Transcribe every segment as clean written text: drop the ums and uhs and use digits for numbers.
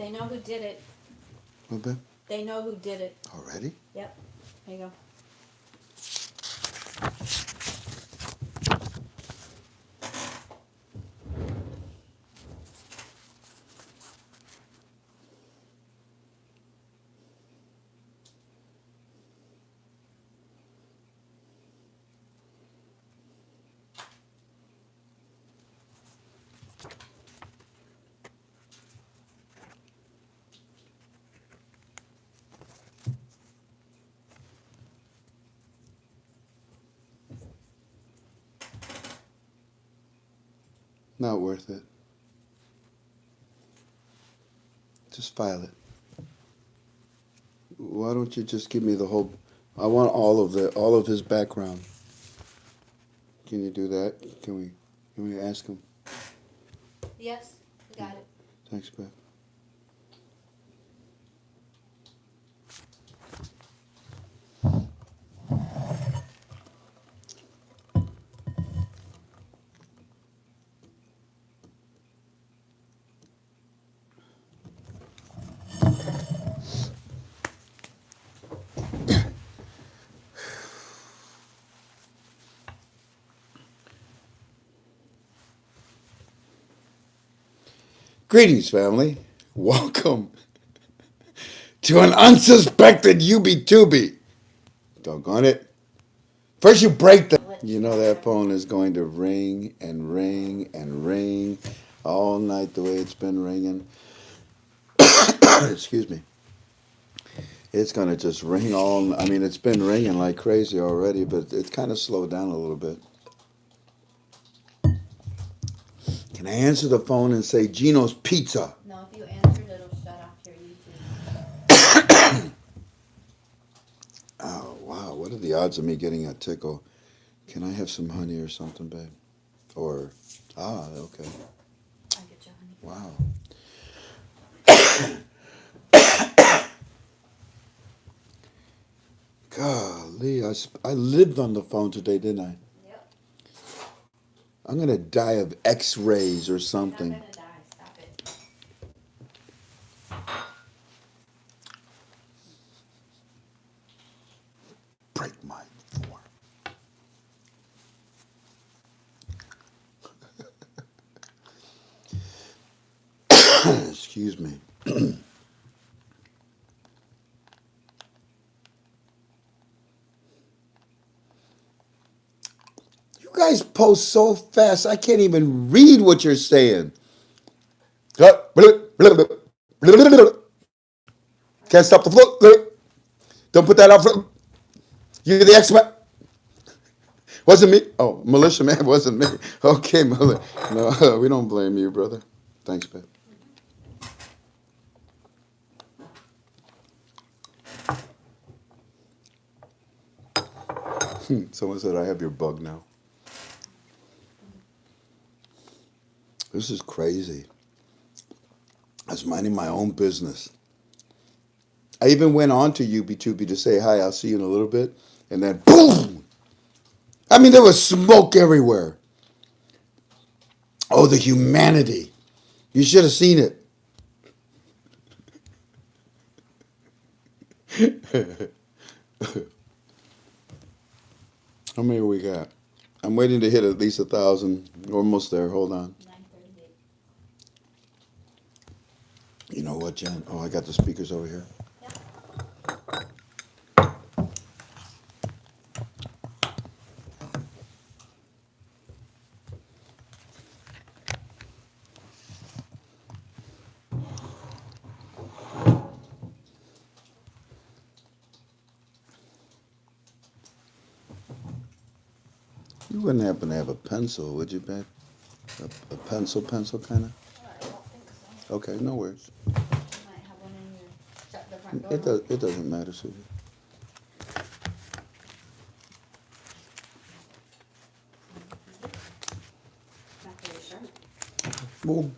They know who did it. What, babe? They know who did it. Already? Yep. There you go. Not worth it. Just file it. Why don't you just give me the whole? I want all of his background. Can you do that? Can we ask him? Yes, got it. Thanks, babe. Greetings, family. Welcome to an unsuspected UB2B. Doggone it. First you break the... You know that phone is going to ring and ring and ring all night the way it's been ringing. Excuse me. It's going to just ring all... I mean, it's been ringing like crazy already, but it's kind of slowed down a little bit. Can I answer the phone and say Gino's Pizza? No, if you answered, it'll shut off your YouTube. Oh, wow. What are the odds of me getting a tickle? Can I have some honey or something, babe? Or... Ah, okay. I'll get you honey. Wow. Golly, I lived on the phone today, didn't I? Yep. I'm going to die of x-rays or something. You're not gonna die. Stop it. Break my form. Excuse me. You guys post so fast, I can't even read what you're saying. Can't stop the flow. Don't put that out. You're the X-Man. Wasn't me. Oh, militia man, wasn't me. Okay, militia. No, we don't blame you, brother. Thanks, babe. Someone said I have your bug now. This is crazy. I was minding my own business. I even went on to UB2B to say hi, I'll see you in a little bit. And then boom! I mean, there was smoke everywhere. Oh, the humanity. You should have seen it. How many we got? I'm waiting to hit at least 1,000. Almost there. Hold on. 9:38. You know what, Jen? Oh, I got the speakers over here. Yep. You wouldn't happen to have a pencil, would you, babe? A pencil kind of? I don't think so. Okay, no worries. You might have one in your shut the front door. It doesn't matter, Susie. Not very sharp. Well,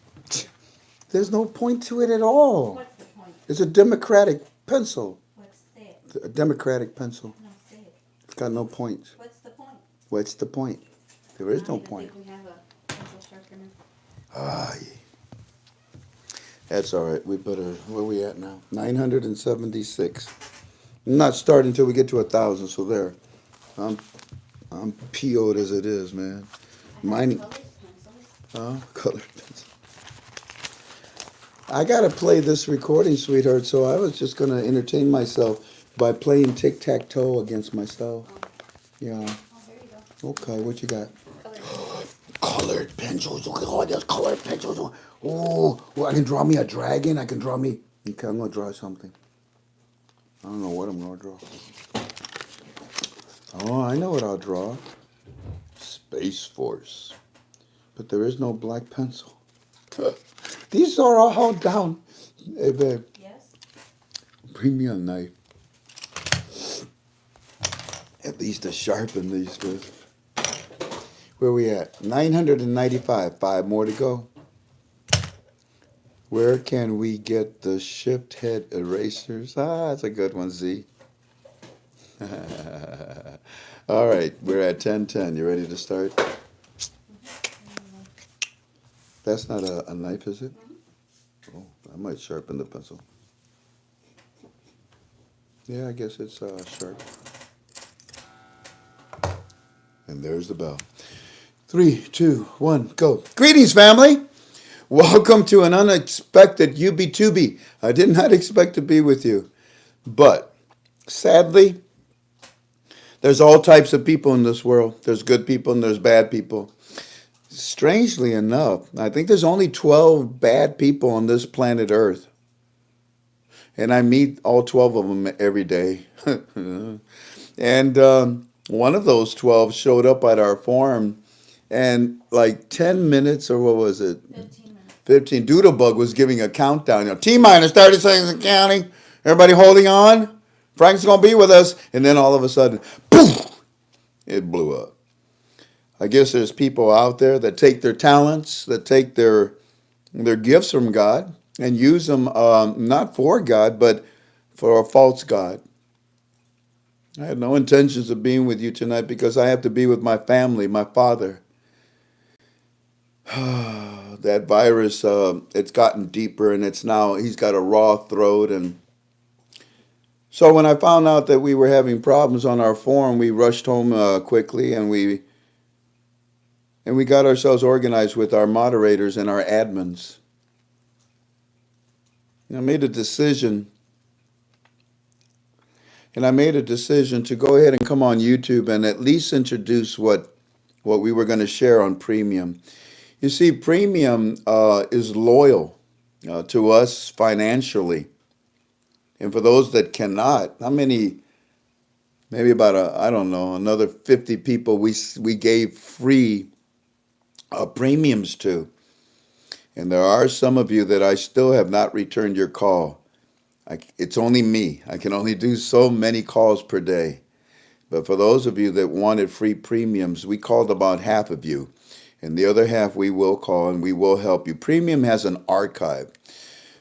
there's no point to it at all. What's the point? It's a democratic pencil. Let's say it. A democratic pencil. No, say it. It's got no points. What's the point? What's the point? There is I no don't point. think we have a pencil sharpener. Ah, That's all right. We better. Where we at now? 976. I'm not starting until we get to 1,000. So there. I'm I'm PO'd as it is, man. I have Mine. colored pencils. Colored pencil. I gotta play this recording, sweetheart. So I was just gonna entertain myself by playing tic tac toe against myself. Oh, Yeah. oh, there you go. Okay. What you got? Colored pencils. Colored pencils. Look at all those colored pencils. Oh, well, I can draw me a dragon. I can draw me. Okay, I'm gonna draw something. I don't know what I'm gonna draw. Oh, I know what I'll draw. Space Force. But there is no black pencil. These are all down. Hey, babe, Yes? bring me a knife. At least to sharpen these with. Where we at? 995. 5 more to go. Where can we get the shift head erasers? Ah, that's a good one, Z. All right, we're at 1010. You ready to start? That's not a knife, is it? Oh, I might sharpen the pencil. Yeah, I guess it's sharp. And there's the bell. 3, 2, 1, go. Greetings, family. Welcome to an unexpected UB2B. I did not expect to be with you. But sadly, there's all types of people in this world. There's good people and there's bad people. Strangely enough, I think there's only 12 bad people on this planet Earth. And I meet all 12 of them every day. And one of those 12 showed up at our forum, and like 10 minutes, or what was it? 15 minutes. 15. Doodlebug was giving a countdown. You know, T-minus 30 seconds and counting. Everybody holding on. Frank's going to be with us. And then all of a sudden, poof, it blew up. I guess there's people out there that take their talents, that take their gifts from God and use them not for God, but for a false God. I had no intentions of being with you tonight because I have to be with my family, my father. That virus, it's gotten deeper, and he's got a raw throat. And so when I found out that we were having problems on our forum, we rushed home quickly, and we got ourselves organized with our moderators and our admins. And I made a decision to go ahead and come on YouTube and at least introduce what we were going to share on Premium. You see, Premium is loyal to us financially. And for those that cannot, how many, maybe about, another 50 people we gave free premiums to. And there are some of you that I still have not returned your call. It's only me. I can only do so many calls per day. But for those of you that wanted free premiums, we called about half of you. And the other half we will call and we will help you. Premium has an archive.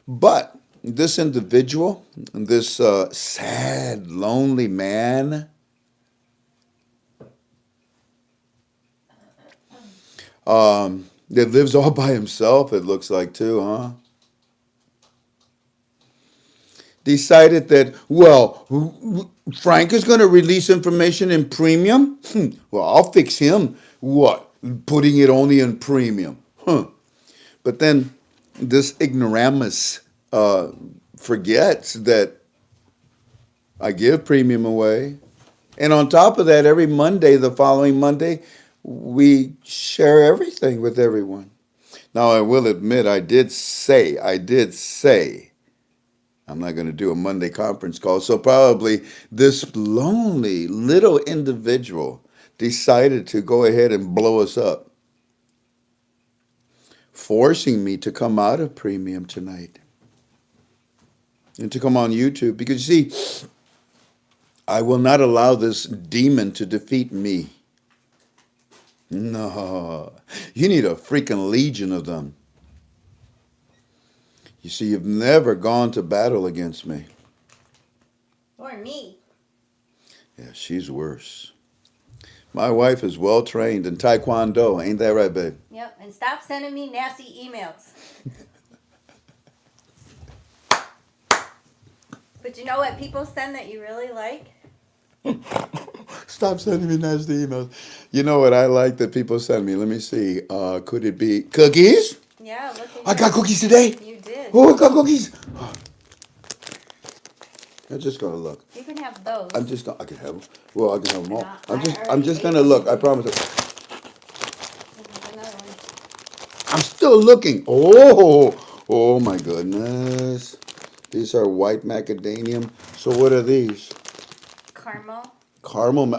But this individual, this sad, lonely man, that lives all by himself, it looks like too, huh? Decided that, well, Frank is going to release information in Premium? Well, I'll fix him. What? Putting it only in Premium. But then this ignoramus forgets that I give Premium away. And on top of that, every Monday, the following Monday, we share everything with everyone. Now, I will admit, I did say, I'm not going to do a Monday conference call. So probably this lonely little individual decided to go ahead and blow us up, forcing me to come out of Premium tonight and to come on YouTube. Because you see, I will not allow this demon to defeat me. No, you need a freaking legion of them. You see, you've never gone to battle against me. Or me. Yeah, she's worse. My wife is well trained in Taekwondo. Ain't that right, babe? Yep. And stop sending me nasty emails. But you know what people send that you really like? Stop sending me nasty emails. You know what I like that people send me? Let me see. Could it be cookies? Yeah, look at I got here. cookies today. You did. Oh, I got cookies. I'm just gonna look. You can have those. I'm just gonna. I can have them. Well, I can have them all. I I'm already just ate gonna one. look. I promise. This is another one. I'm still looking. Oh my goodness. These are white macadamium. So what are these? Caramel.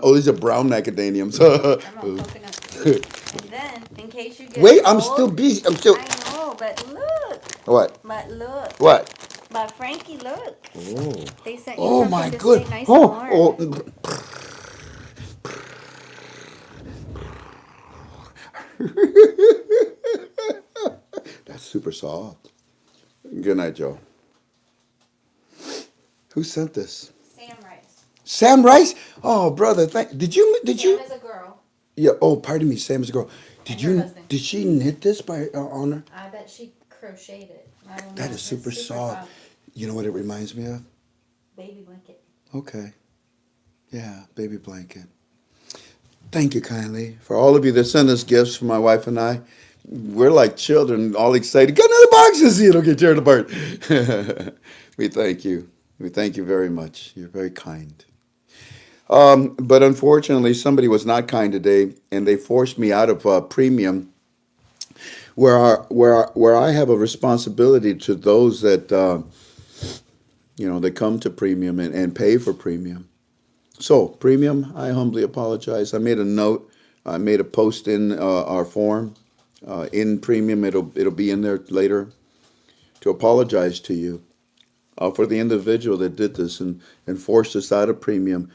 Oh, these are brown macadamiums. Caramel coconuts. And then, in case you get Wait, I'm cold, still busy. I'm still. I know, but look. What? But look. What? But Frankie, look. Oh. They sent you Oh something my to good. stay nice and warm. Oh. That's super soft. Good night, Joe. Who sent this? Sam Rice. Sam Rice? Oh, brother, did you Sam is a girl. Yeah, oh, pardon me, Sam is a girl. And her husband. Did she knit this by honor? I bet she crocheted it. I don't know. That is It's super soft. You know what it reminds me of? Baby blanket. Okay. Yeah, baby blanket. Thank you kindly. For all of you that send us gifts for my wife and I, we're like children, all excited. Got another box to see, it'll get teared apart. We thank you. We thank you very much. You're very kind. But unfortunately, somebody was not kind today, and they forced me out of premium, where I have a responsibility to those that that come to premium and pay for premium. So premium, I humbly apologize. I made a note. I made a post in our forum in premium. It'll be in there later to apologize to you for the individual that did this and forced us out of premium.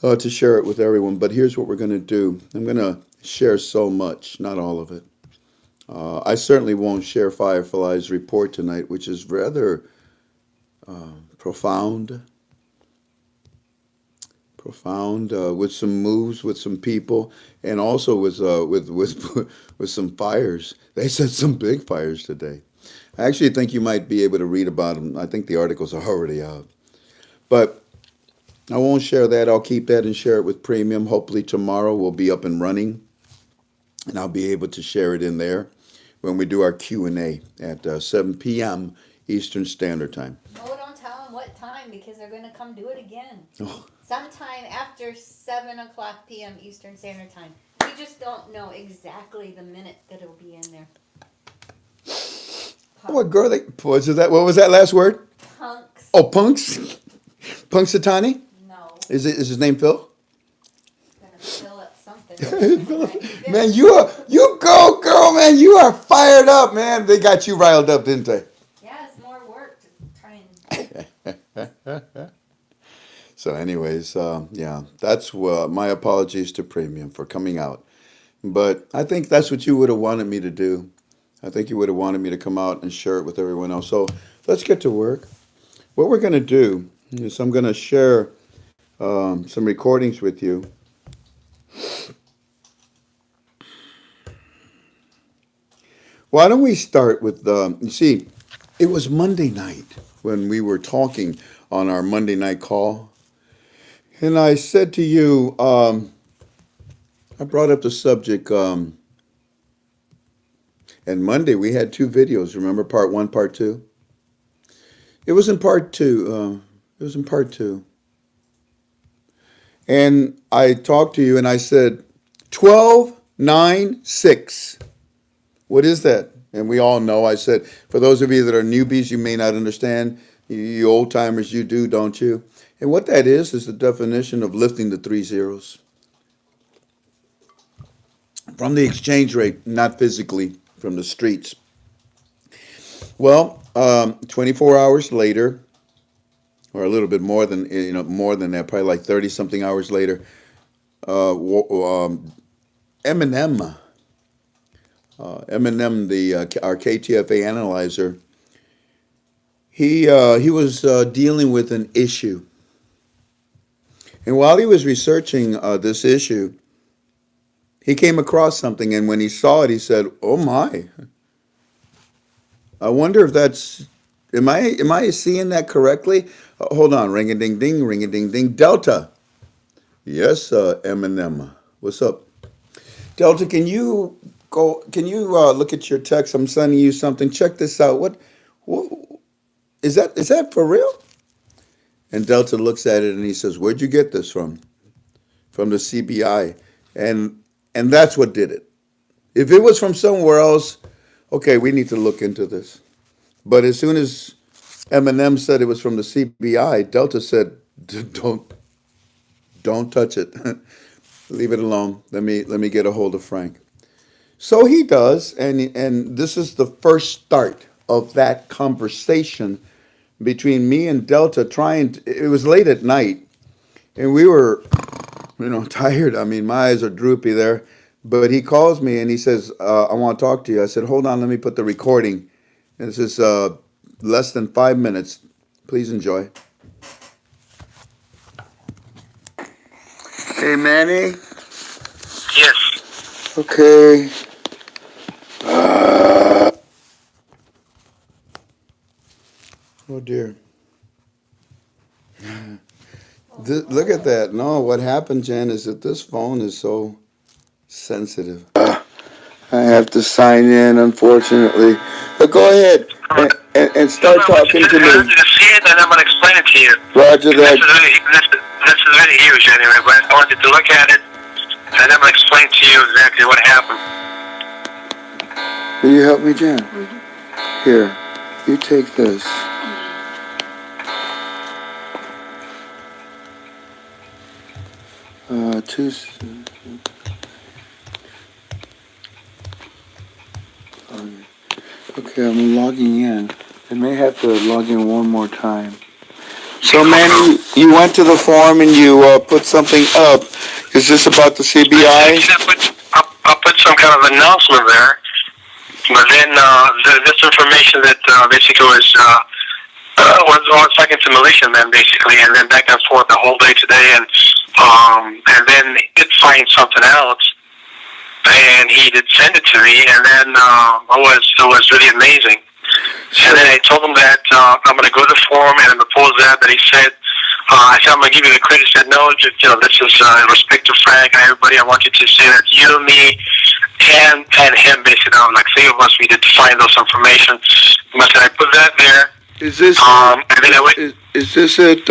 To share it with everyone. But here's what we're going to do. I'm going to share so much, not all of it. I certainly won't share Firefly's report tonight, which is rather profound, with some moves, with some people, and also with some fires. They said some big fires today. I actually think you might be able to read about them. I think the articles are already out. But I won't share that. I'll keep that and share it with Premium. Hopefully tomorrow we'll be up and running, and I'll be able to share it in there when we do our Q&A at 7 p.m. Eastern Standard Time. Oh, don't tell them what time because they're going to come do it again. Oh. Sometime after 7 o'clock p.m. Eastern Standard Time. We just don't know exactly the minute that it'll be in there. What girl? What was that last word? Punks. Oh, punks. Punxsutawney? No. Is his name Phil? Gonna fill up something. Man, you go, girl, man. You are fired up, man. They got you riled up, didn't they? Yeah, it's more work to try and. So, anyways, yeah, that's my apologies to Premium for coming out. But I think that's what you would have wanted me to do. I think you would have wanted me to come out and share it with everyone else. So let's get to work. What we're going to do is I'm going to share some recordings with you. Why don't we start with you see, it was Monday night when we were talking on our Monday night call. And I said to you, I brought up the subject, and Monday we had two videos, remember, part one, part two? It was in part two. And I talked to you and I said, 12, 9, 6. What is that? And we all know, I said, for those of you that are newbies, you may not understand. You old timers, you do, don't you? And what that is the definition of lifting the 3 zeros. From the exchange rate, not physically, from the streets. Well, 24 hours later, or a little bit more than that, probably like 30 something hours later, Eminem, our KTFA analyzer, he was dealing with an issue, and while he was researching this issue, he came across something, and when he saw it, he said, "Oh my! I wonder if that's Am I seeing that correctly? Hold on, ring a ding ding, ring a ding ding. Delta. Yes, Eminem. What's up, Delta? Can you go? Can you look at your text? I'm sending you something. Check this out. What is that? Is that for real? And Delta looks at it and he says, "Where'd you get this from?" From the CBI, and that's what did it. If it was from somewhere else, okay, we need to look into this. But as soon as Eminem said it was from the CBI, Delta said, "Don't touch it. Leave it alone. Let me get a hold of Frank." So he does, and this is the first start of that conversation between me and Delta. It was late at night, and we were, tired. I mean, my eyes are droopy there. But he calls me and he says, "I want to talk to you." I said, "Hold on, let me put the recording." And this is less than 5 minutes. Please enjoy. Hey, Manny. Yes. Okay. Oh dear. Look at that. No, what happened, Jen, is that this phone is so sensitive. I have to sign in, unfortunately. But go ahead and start talking to I want me. you to see it, and I'm going to explain it to you. Roger that. This is really huge, anyway, but I want you to look at it, and I'm going to explain to you exactly what happened. Will you help me, Jen? Here, you take this. Two. Okay, I'm logging in. I may have to log in one more time. So, man, you went to the forum and you put something up. Is this about the CBI? I'll put some kind of announcement there, but then this information that basically was talking to militiamen, basically, and then back and forth the whole day today, and then it finds something else, and he did send it to me, and then it was really amazing. And then I told him that I'm going to go to the forum and propose that he said, I said, I'm going to give you the credit. He said, no, just, this is in respect to Frank and everybody. I want you to say that you, me, and him, basically, like three of us, we did find those information. I said, I put that there. Is this and then I went, is this it?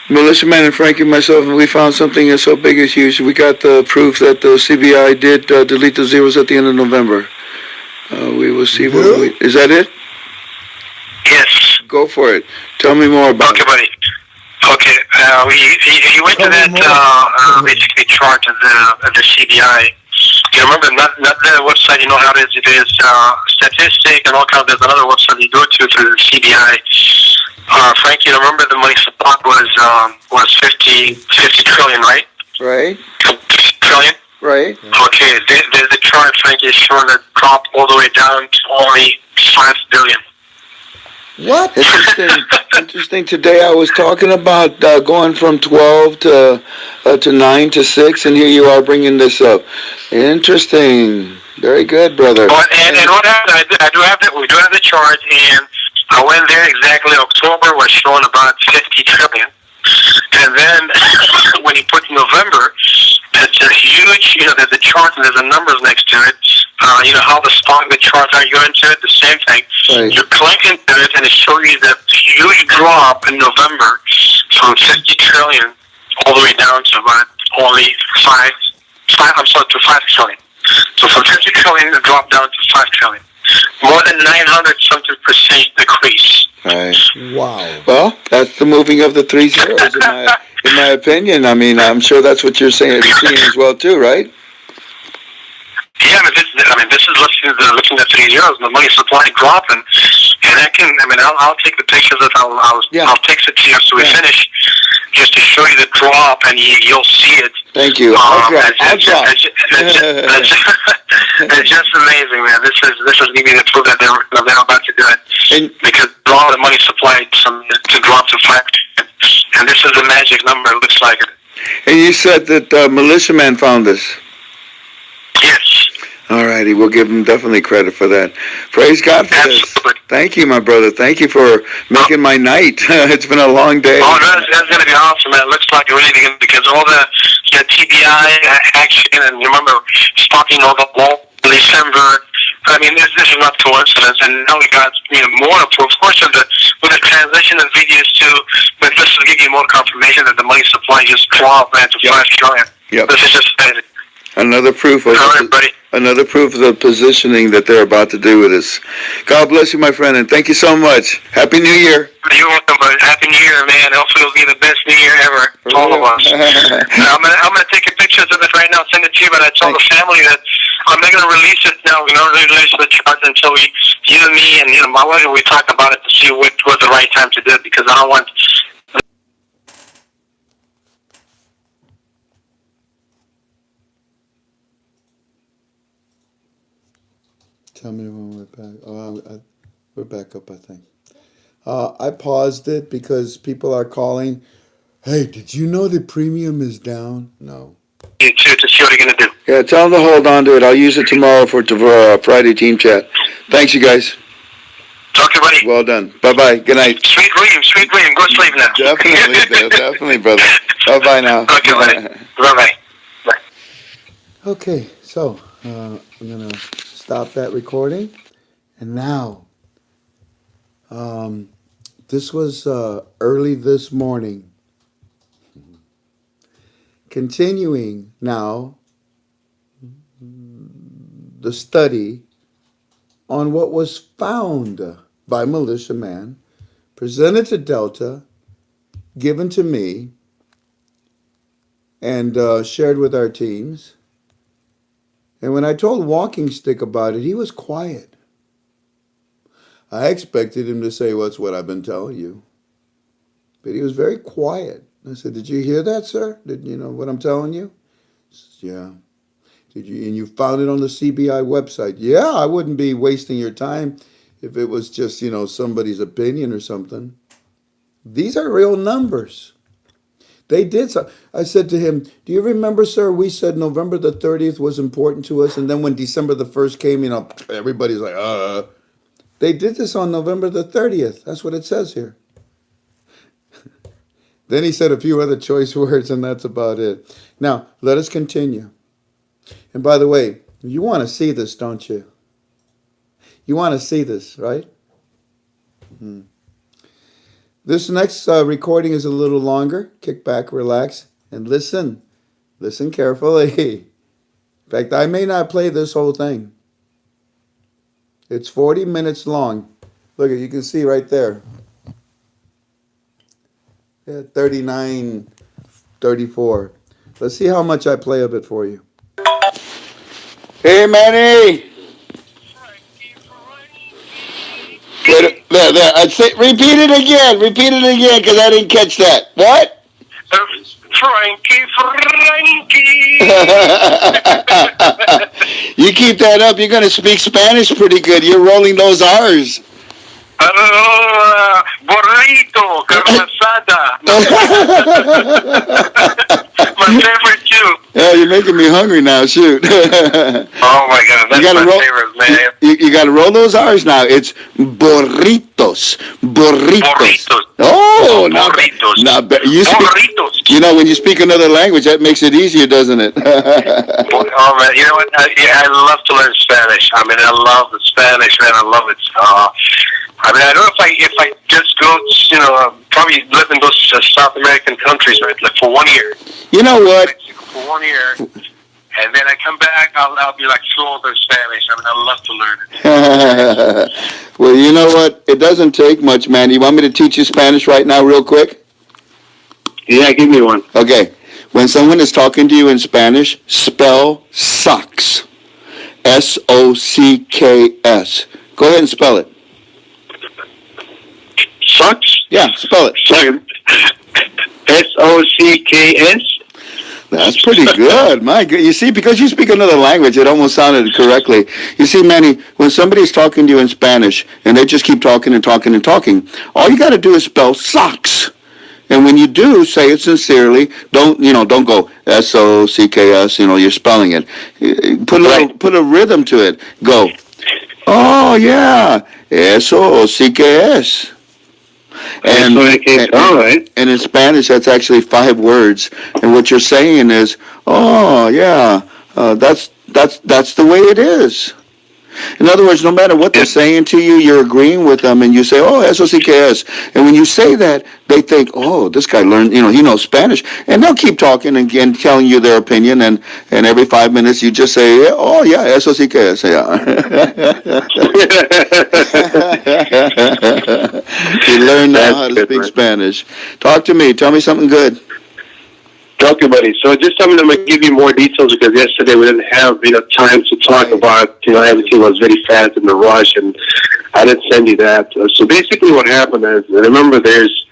Militiaman and Frankie and myself, and we found something that's so big as huge. We got the proof that the CBI did delete the zeros at the end of November. We will see what is that it? yes. Go for it. Tell me more about it. Okay, buddy. Okay, he went to that basically chart of the CBI. You remember, not the website, you know how it is statistic and all kinds of, there's another website you go to through the CBI. Frank, you remember the money supply was 50 trillion, right? Right. 50 trillion? Right. Okay, the chart, Frank, is showing that drop all the way down to only 5 billion. What? Interesting. Interesting. Today I was talking about going from 12 to 9 to 6, and here you are bringing this up. Interesting. Very good, brother. And what happened? We do have the chart, and I went there exactly. October was showing about 50 trillion, and then when you put November, it's a huge. There's a chart and there's the numbers next to it. How the charts are going to it, the same thing. Right. You click into it and it shows you the huge drop in November from 50 trillion all the way down to about only 5 to 5 trillion. So from 50 trillion it dropped down to 5 trillion. More than 900% decrease. Right. Wow. Well, that's the moving of the 3 zeros in my opinion. I mean, I'm sure that's what you're saying as well too, right? Yeah, this is looking at 3 zeros, the money supply dropping, and I'll take the pictures that I'll text it to you after we finish, just to show you the drop, and you'll see it. Thank you. I'll drop. It's just amazing, man. This is giving the proof that they're about to do it, because all the money supply to drop to 5, and this is the magic number. It looks like it. And you said that militiaman found this. Yes. All righty, we'll give him definitely credit for that. Praise God for this. Absolutely. Thank you, my brother. Thank you for making my night. It's been a long day. Oh, that's going to be awesome, man. It looks like really going to, because all the TBI action, and you remember stalking all the wall in December. I mean, this is not coincidence, and now we got more proof. Of course, with the transition of videos too, but this will give you more confirmation that the money supply just dropped, man, to 5 trillion. Yep. This is just amazing. Another proof of All right, buddy. another proof of the positioning that they're about to do with us. God bless you, my friend, and thank you so much. Happy New Year. You're welcome, buddy. Happy New Year, man. Hopefully it'll be the best New Year ever for all of us. I'm gonna take pictures of it right now, send it to you, but I told the family that I'm not gonna release it now. We're not release the chart until you and me and my wife, we talk about it to see what was the right time to do it, because I don't want. Tell me when we're back. Oh, we're back up, I think. I paused it because people are calling. Hey, did you know the premium is down? No. You to see what you're gonna do. Yeah, tell them to hold on to it. I'll use it tomorrow for Friday team chat. Thanks, you guys. Talk to you, buddy. Well done. Bye-bye. Good night. Sweet dream. Go sleep now. Definitely, brother. Bye-bye now. Okay, buddy. Bye-bye. Bye. Okay, so I'm going to stop that recording. And now, this was early this morning. Continuing now the study on what was found by militiaman, presented to Delta, given to me, and shared with our teams. And when I told Walking Stick about it, he was quiet. I expected him to say, well, that's what I've been telling you. But he was very quiet. I said, did you hear that, sir? Did you know what I'm telling you? He says, yeah. Did you? And you found it on the CBI website. Yeah, I wouldn't be wasting your time if it was just, somebody's opinion or something. These are real numbers. They did so. I said to him, do you remember, sir, we said November the 30th was important to us, and then when December the 1st came, everybody's like, They did this on November the 30th. That's what it says here. Then he said a few other choice words, and that's about it. Now, let us continue. And by the way, you want to see this, don't you? You want to see this, right? This next recording is a little longer. Kick back, relax, and listen. Listen carefully. In fact, I may not play this whole thing. It's 40 minutes long. Look, you can see right there. Yeah, 39, 34. Let's see how much I play of it for you. Hey, Manny. There. I'd say, repeat it again, because I didn't catch that. What? Frankie. You keep that up, you're going to speak Spanish pretty good. You're rolling those R's. Burrito, carne asada. My favorite too. Yeah, you're making me hungry now. Shoot. Oh my God, that's my favorite, man. You got to roll those R's now. It's burritos. Oh, burritos. Not bad. Burritos. When you speak another language, that makes it easier, doesn't it? Oh man, you know what? I love to learn Spanish. I mean, I love the Spanish, man. I love it. I mean, I don't know if I just go, probably live in those South American countries, right, like for 1 year. You know what? Mexico for 1 year, and then I come back, I'll be like fluent in Spanish. I mean, I love to learn it. Well, you know what? It doesn't take much, man. You want me to teach you Spanish right now real quick? Yeah, give me one. Okay. When someone is talking to you in Spanish, spell socks. S-O-C-K-S. Go ahead and spell it. Socks? Yeah, spell it. S-O-C-K-S? That's pretty good. My God. You see, because you speak another language, it almost sounded correctly. You see, Manny, when somebody's talking to you in Spanish, and they just keep talking and talking and talking, all you got to do is spell socks. And when you do, say it sincerely. Don't go SOCKS. You're spelling it. Put a rhythm to it. Go. Oh yeah, SOCKS. All right. And in Spanish, that's actually 5 words. And what you're saying is, oh yeah, that's the way it is. In other words, no matter what they're saying to you, you're agreeing with them, and you say, "Oh, SOCKS." And when you say that, they think, "Oh, this guy learned, he knows Spanish," and they'll keep talking and telling you their opinion. And every 5 minutes, you just say, "Oh, yeah, SOCKS." Yeah. You learn now how to speak Spanish. Talk to me. Tell me something good. Okay, buddy. So just I'm going to give you more details because yesterday we didn't have time to talk about everything was very fast in the rush, and I didn't send you that. So basically, what happened is, remember, there's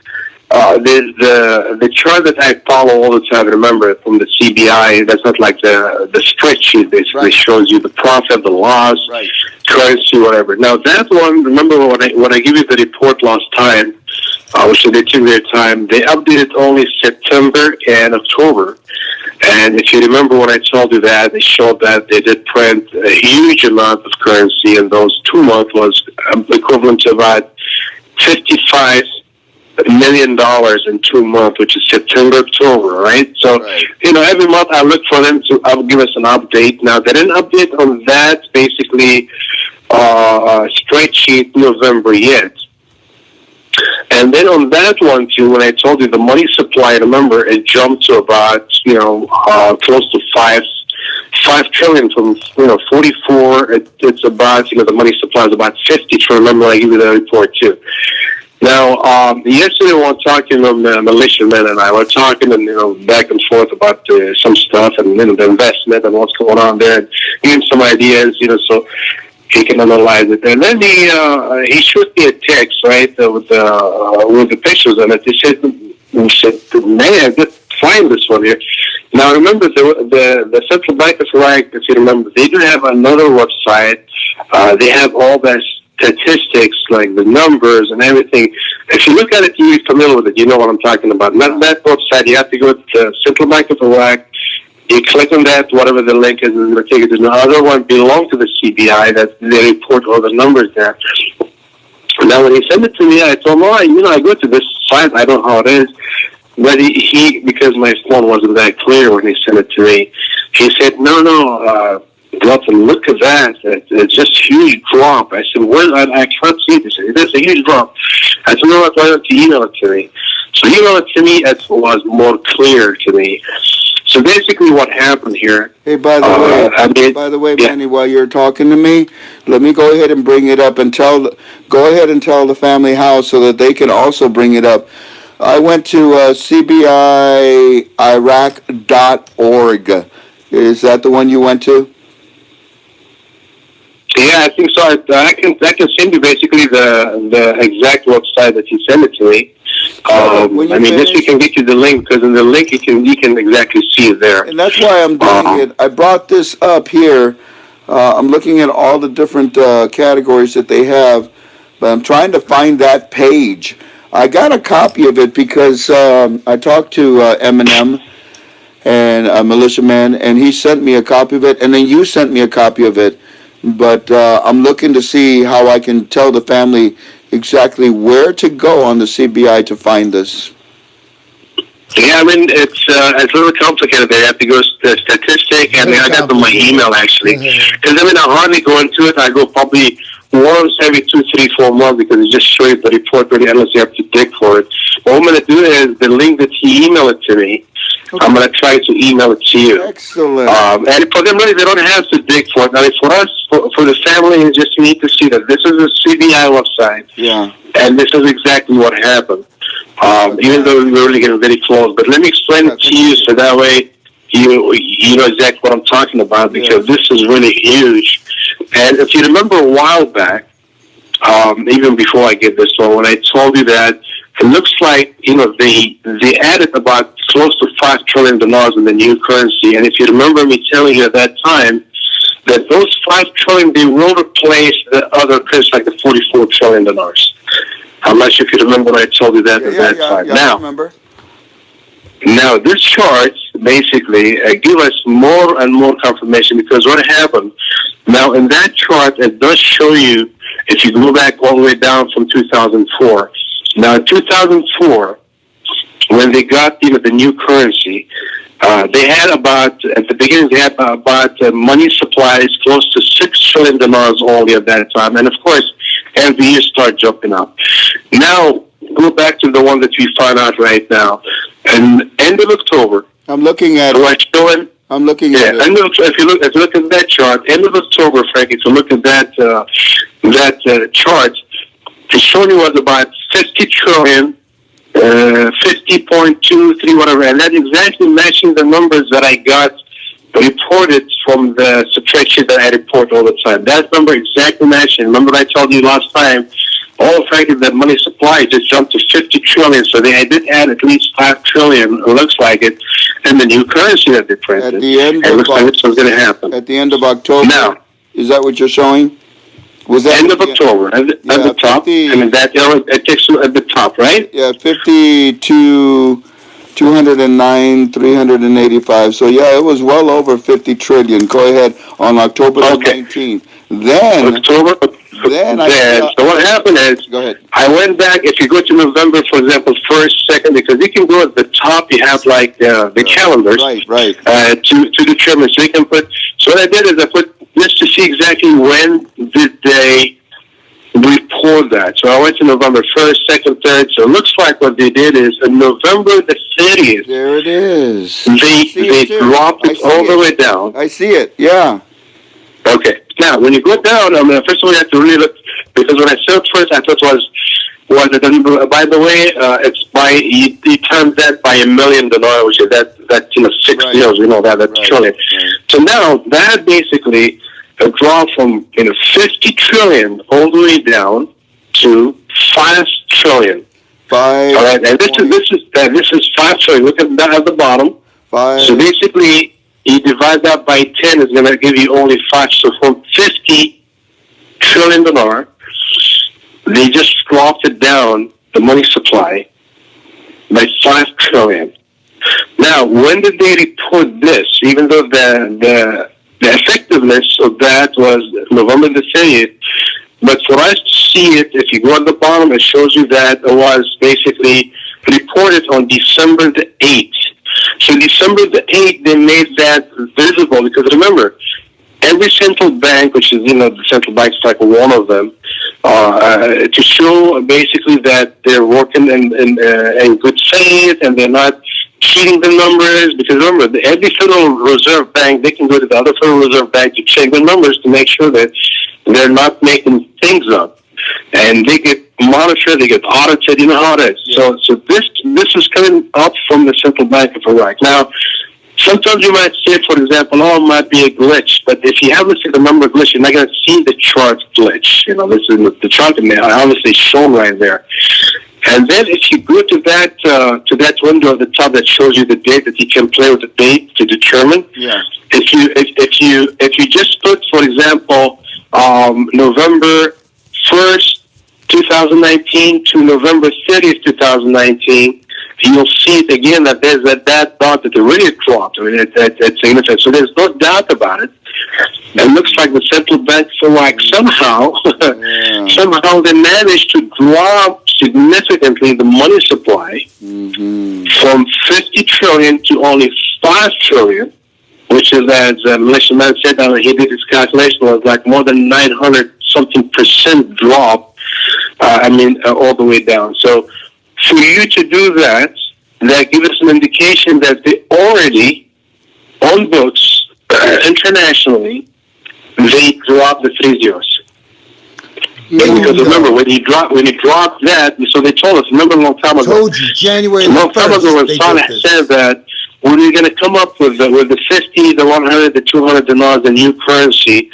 the chart that I follow all the time. Remember, from the CBI, that's not like the spreadsheet. Basically shows you the profit, the loss, currency, whatever. Now that one, remember when I gave you the report last time. Which they took their time. They updated only September and October. And if you remember when I told you that, they showed that they did print a huge amount of currency, and those 2 months was equivalent to about $55 million in 2 months, which is September, October, right? So, every month I look for them to give us an update. Now, they didn't update on that, basically, spreadsheet November yet. And then on that one too, when I told you the money supply, remember it jumped to about close to 5 trillion from 44. It's about the money supply is about 50 trillion. Remember I gave you the report too. Now yesterday we were talking on the militiamen and I were talking and back and forth about some stuff and the investment and what's going on there and giving some ideas so he can analyze it. And then he shot me a text, right, with the pictures on it. He said, man, just find this one here. Now, remember, the Central Bank of Iraq, if you remember, they do have another website. They have all the statistics, like the numbers and everything. If you look at it, you're familiar with it. You know what I'm talking about. Not that website. You have to go to the Central Bank of Iraq. You click on that, whatever the link is, and it'll take you to the other one belong to the CBI that they report all the numbers there. Now, when he sent it to me, I told him, I go to this site, I don't know how it is. But he because my phone wasn't that clear when he sent it to me, he said, no, Dalton, look at that. It's just huge drop. I said, I can't see this. It's a huge drop. I said, no, why don't you email it to me? So he emailed it to me, it was more clear to me. So basically what happened here... Hey, by the way, Manny, while you're talking to me, let me go ahead and bring it up and tell the family how so that they can also bring it up. I went to CBIIraq.org. Is that the one you went to? Yeah, I think so. I can send you basically the exact website that you sent it to me. This we can get you the link because in the link you can exactly see it there. And that's why I'm doing it. I brought this up here. I'm looking at all the different categories that they have, but I'm trying to find that page. I got a copy of it because I talked to Eminem and a militiaman, and he sent me a copy of it, and then you sent me a copy of it. But I'm looking to see how I can tell the family exactly where to go on the CBI to find this. Yeah, it's a little complicated. They have to go to statistic, and I got them my email actually. Because I hardly go into it. I go probably once every 2, 3, 4 months because it just shows the report really unless you have to dig for it. What I'm going to do is the link that he emailed it to me. Okay. I'm going to try to email it to you. Excellent. And for them, really, they don't have to dig for it. Now, for us, for the family, you just need to see that this is a CBI website. Yeah. And this is exactly what happened. Even though we were really getting very close. But let me explain it to you so that way you know exactly what I'm talking about because this is really huge. And if you remember a while back, even before I get this one, when I told you that it looks like, they added about close to $5 trillion in the new currency. And if you remember me telling you at that time that those $5 trillion, they will replace the other currency like the $44 trillion. I'm not sure if you remember when I told you that at that time. Yeah, now, I remember. Now, this chart basically give us more and more confirmation because what happened, now in that chart, it does show you, if you go back all the way down from 2004. Now, in 2004, when they got the new currency, they had about, at the beginning, they had about money supplies close to $6 trillion only at that time. And of course, every year start jumping up. Now, go back to the one that we found out right now. And end of October, I'm looking at we're showing. I'm looking at it. If you look at that chart, end of October, Frank, if you look at that chart, it's showing you was about 50 trillion, 50.23, whatever, and that exactly matching the numbers that I got reported from the spreadsheet that I report all the time. That number exactly matching. Remember I told you last time, all the fact that money supply just jumped to 50 trillion, so I did add at least 5 trillion, it looks like it, in the new currency that they printed. At the end it looks like this was going to happen. At the end of October? Now, is that what you're showing? Was that end of October, at the top, 50, I mean, that, it takes you at the top, right? Yeah, 52, 209, 385. So, yeah, it was well over 50 trillion. Go ahead, on October the 19th. Then, So what happened is, go ahead. I went back, if you go to November, for example, 1st, 2nd, because you can go at the top, you have like the calendars. Right. To determine, so you can put, so what I did is I put, just to see exactly when did they report that. So I went to November 1st, 2nd, 3rd, so it looks like what they did is on November the 30th. There it is. They dropped it all the way down. I see it, yeah. Okay. Now, when you go down, first of all, you have to really look, because when I saw it first, I thought was it, by the way, it's he termed that by $1 million, which is that 6 zeros, that trillion. Right. So now, that basically a drop from, 50 trillion all the way down to 5 trillion. 5. All right, and this is 5 trillion. Look at that at the bottom. 5. So basically, you divide that by 10 is going to give you only 5. So from $50 trillion, they just dropped it down, the money supply, by 5 trillion. Now, when did they report this? Even though the effectiveness of that was November the 30th, but for us to see it, if you go at the bottom, it shows you that it was basically reported on December the 8th. So December the 8th, they made that visible, because remember, every central bank, which is, the central bank's like one of them, to show basically that they're working in good faith and they're not cheating the numbers, because remember, every Federal Reserve Bank, they can go to the other Federal Reserve Bank to check the numbers to make sure that they're not making things up. And they get monitored, they get audited, you know how it is. Yeah. So this is coming up from the Central Bank of Iraq. Now, sometimes you might say, for example, it might be a glitch, but if you haven't seen the number glitch, you're not going to see the chart glitch. This is the chart obviously shown right there. And then if you go to that window at the top that shows you the date, that you can play with the date to determine. Yeah. If you just put, for example, November 1st, 2019 to November 30th, 2019, you'll see it again that there's that dot that really dropped. I mean, it's significant. So there's no doubt about it. It looks like the central bank feel like somehow they managed to drop significantly the money supply from 50 trillion to only 5 trillion, which is, as Militia Man said, he did his calculation, was like more than 900-something% drop, all the way down. So for you to do that gives us an indication that they already, on books, internationally, they dropped the 3 zeros. Because remember, when he dropped that, so they told us, remember a long time ago. Told you, January 1st. A long time ago when Saleh said that, when you're going to come up with the 50, the 100, the 200 dinars, the new currency,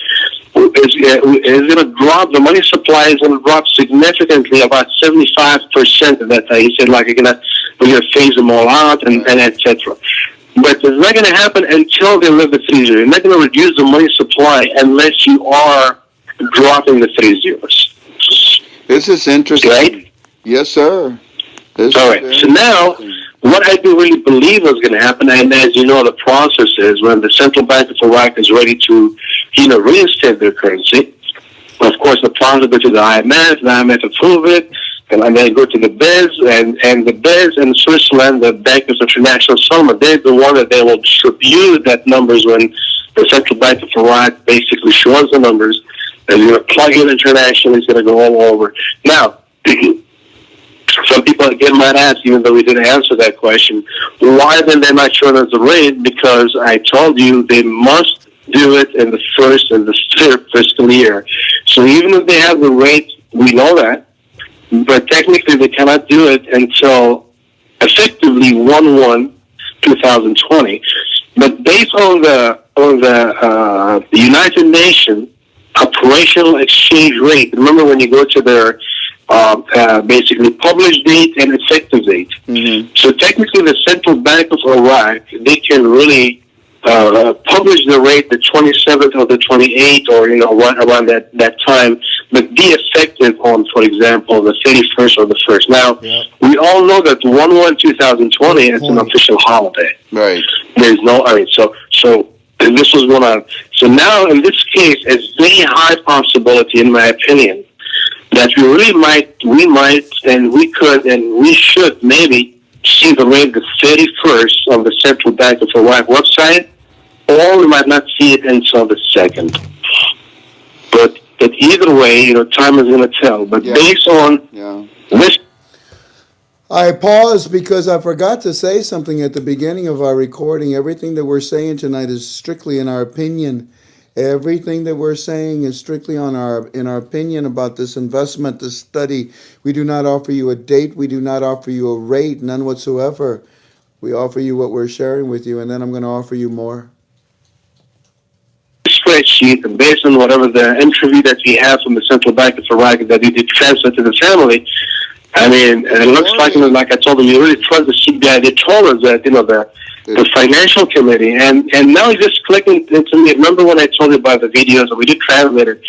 is going to drop, the money supply is going to drop significantly, about 75% of that time. He said, like, we're going to phase them all out, and etc. But it's not going to happen until they live the 3 zeros. You're not going to reduce the money supply unless you are dropping the 3 zeros. This is interesting. Right? Yes, sir. All right. So now, what I do really believe is going to happen, and as you know, the process is when the Central Bank of Iraq is ready to, reinstate their currency. Of course, the plans go to the IMF approve it, and then go to the BIS, and the BIS in Switzerland, the Bankers International Settlement, they're the one that they will distribute that numbers when the Central Bank of Iraq basically shows the numbers, and you're going to plug it internationally, it's going to go all over. Now, some people again might ask, even though we didn't answer that question, why then they're not showing us the rate? Because I told you they must do it in the first and the third fiscal year. So even if they have the rate, we know that, but technically they cannot do it until effectively 1/1/2020. But based on the United Nations operational exchange rate, remember when you go to their basically published date and effective date. Mm-hmm. So technically the Central Bank of Iraq, they can really publish the rate the 27th or the 28th or, around that time, but be effective on, for example, the 31st or the 1st. Now, we all know that 1/1/2020 is an official holiday. Right. There's no, so and this was one of, so now in this case, it's very high possibility, in my opinion, that we might, and we could, and we should maybe see the rate the 31st on the Central Bank of Iraq website, or we might not see it until the 2nd. But either way, time is going to tell. But based on this. I paused because I forgot to say something at the beginning of our recording. Everything that we're saying tonight is strictly in our opinion. Everything that we're saying is strictly in our opinion about this investment, this study. We do not offer you a date. We do not offer you a rate, none whatsoever. We offer you what we're sharing with you, and then I'm going to offer you more. Spreadsheet, and based on whatever the interview that we have from the Central Bank of Iraq that we did transfer to the family, I mean, it looks like I told them, you really trust the CBI. They told us that, the financial committee, and now he's just clicking into me. Remember when I told you about the videos and we did translate it?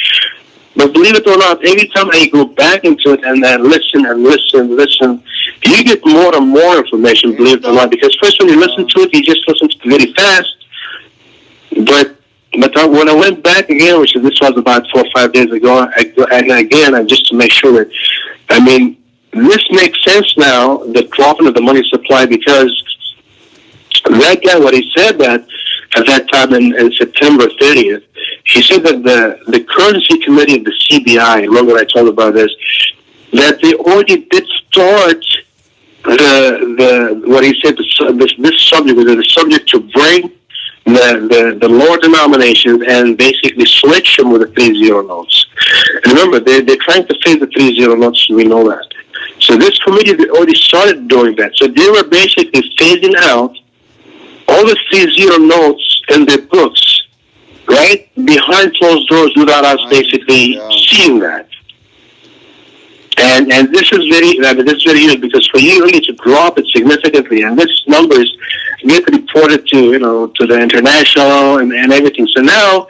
But believe it or not, every time I go back into it and then listen, you get more and more information, believe it or not. Because first when you listen to it, you just listen to it very fast. But when I went back again, this was about 4 or 5 days ago, and just to make sure that, I mean, this makes sense now, the dropping of the money supply, because that guy, what he said that at that time in September 30th, he said that the currency committee of the CBI, remember I told about this, that they already did start what he said, this subject, the subject to bring the lower denominations and basically switch them with the 3-0 notes. And remember, they're trying to phase the 3-0 notes, we know that. So this committee, they already started doing that. So they were basically phasing out all the 3-0 notes in their books, right, behind closed doors without us basically seeing that. And this is very huge, because for you really to drop it significantly, and this numbers get reported to the international and everything. So now,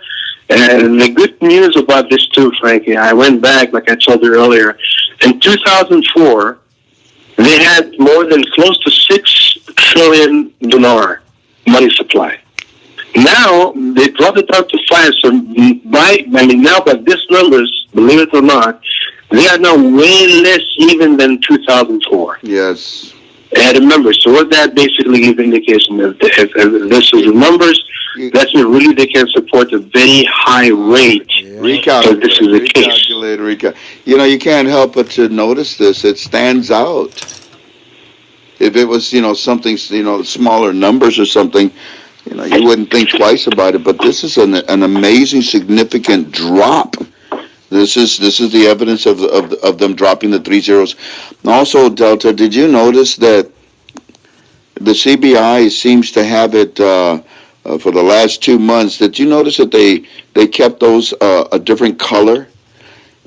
the good news about this too, Frankie, I went back, like I told you earlier, in 2004, they had more than close to $6 trillion money supply. Now they dropped it down to 5. So now by this numbers, believe it or not, they are now way less even than 2004. Yes. And remember, so what that basically gives indication is if this is the numbers, that's when really they can support a very high rate. So this is the case. You can't help but to notice this. It stands out. If it was, something, smaller numbers or something, you wouldn't think twice about it. But this is an amazing, significant drop. This is the evidence of them dropping the 3 zeros. Also, Delta, did you notice that the CBI seems to have it for the last 2 months? Did you notice that they kept those a different color?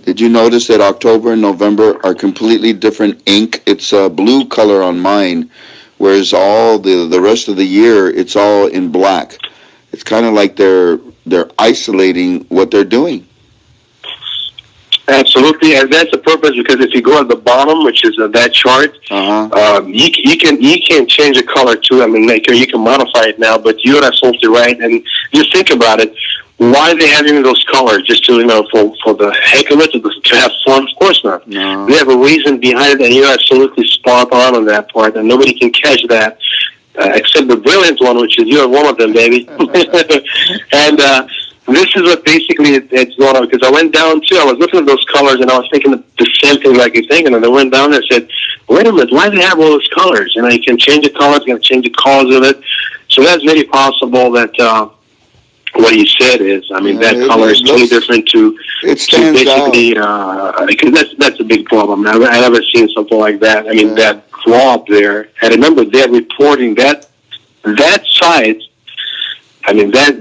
Did you notice that October and November are completely different ink? It's a blue color on mine, whereas all the rest of the year it's all in black. It's kind of like they're isolating what they're doing. Absolutely, and that's the purpose. Because if you go at the bottom, which is that chart, you can change the color too. I mean, you can modify it now, but you're absolutely right. And just think about it. Why are they having those colors? Just to for the heck of it, to have fun? Of course not. No. They have a reason behind it, and you're absolutely spot on that part, and nobody can catch that except the brilliant one, which is you're one of them, baby. And this is what basically it's going on, because I went down too. I was looking at those colors and I was thinking the same thing like you're thinking. And I went down there and said, wait a minute, why do they have all those colors? You know, you can change the colors, you can change the cause of it. So that's very possible that what he said is, I mean, that color is totally different to basically, because that's a big problem. I never seen something like that. I mean, that drop there. And remember, they're reporting that site. I mean, that's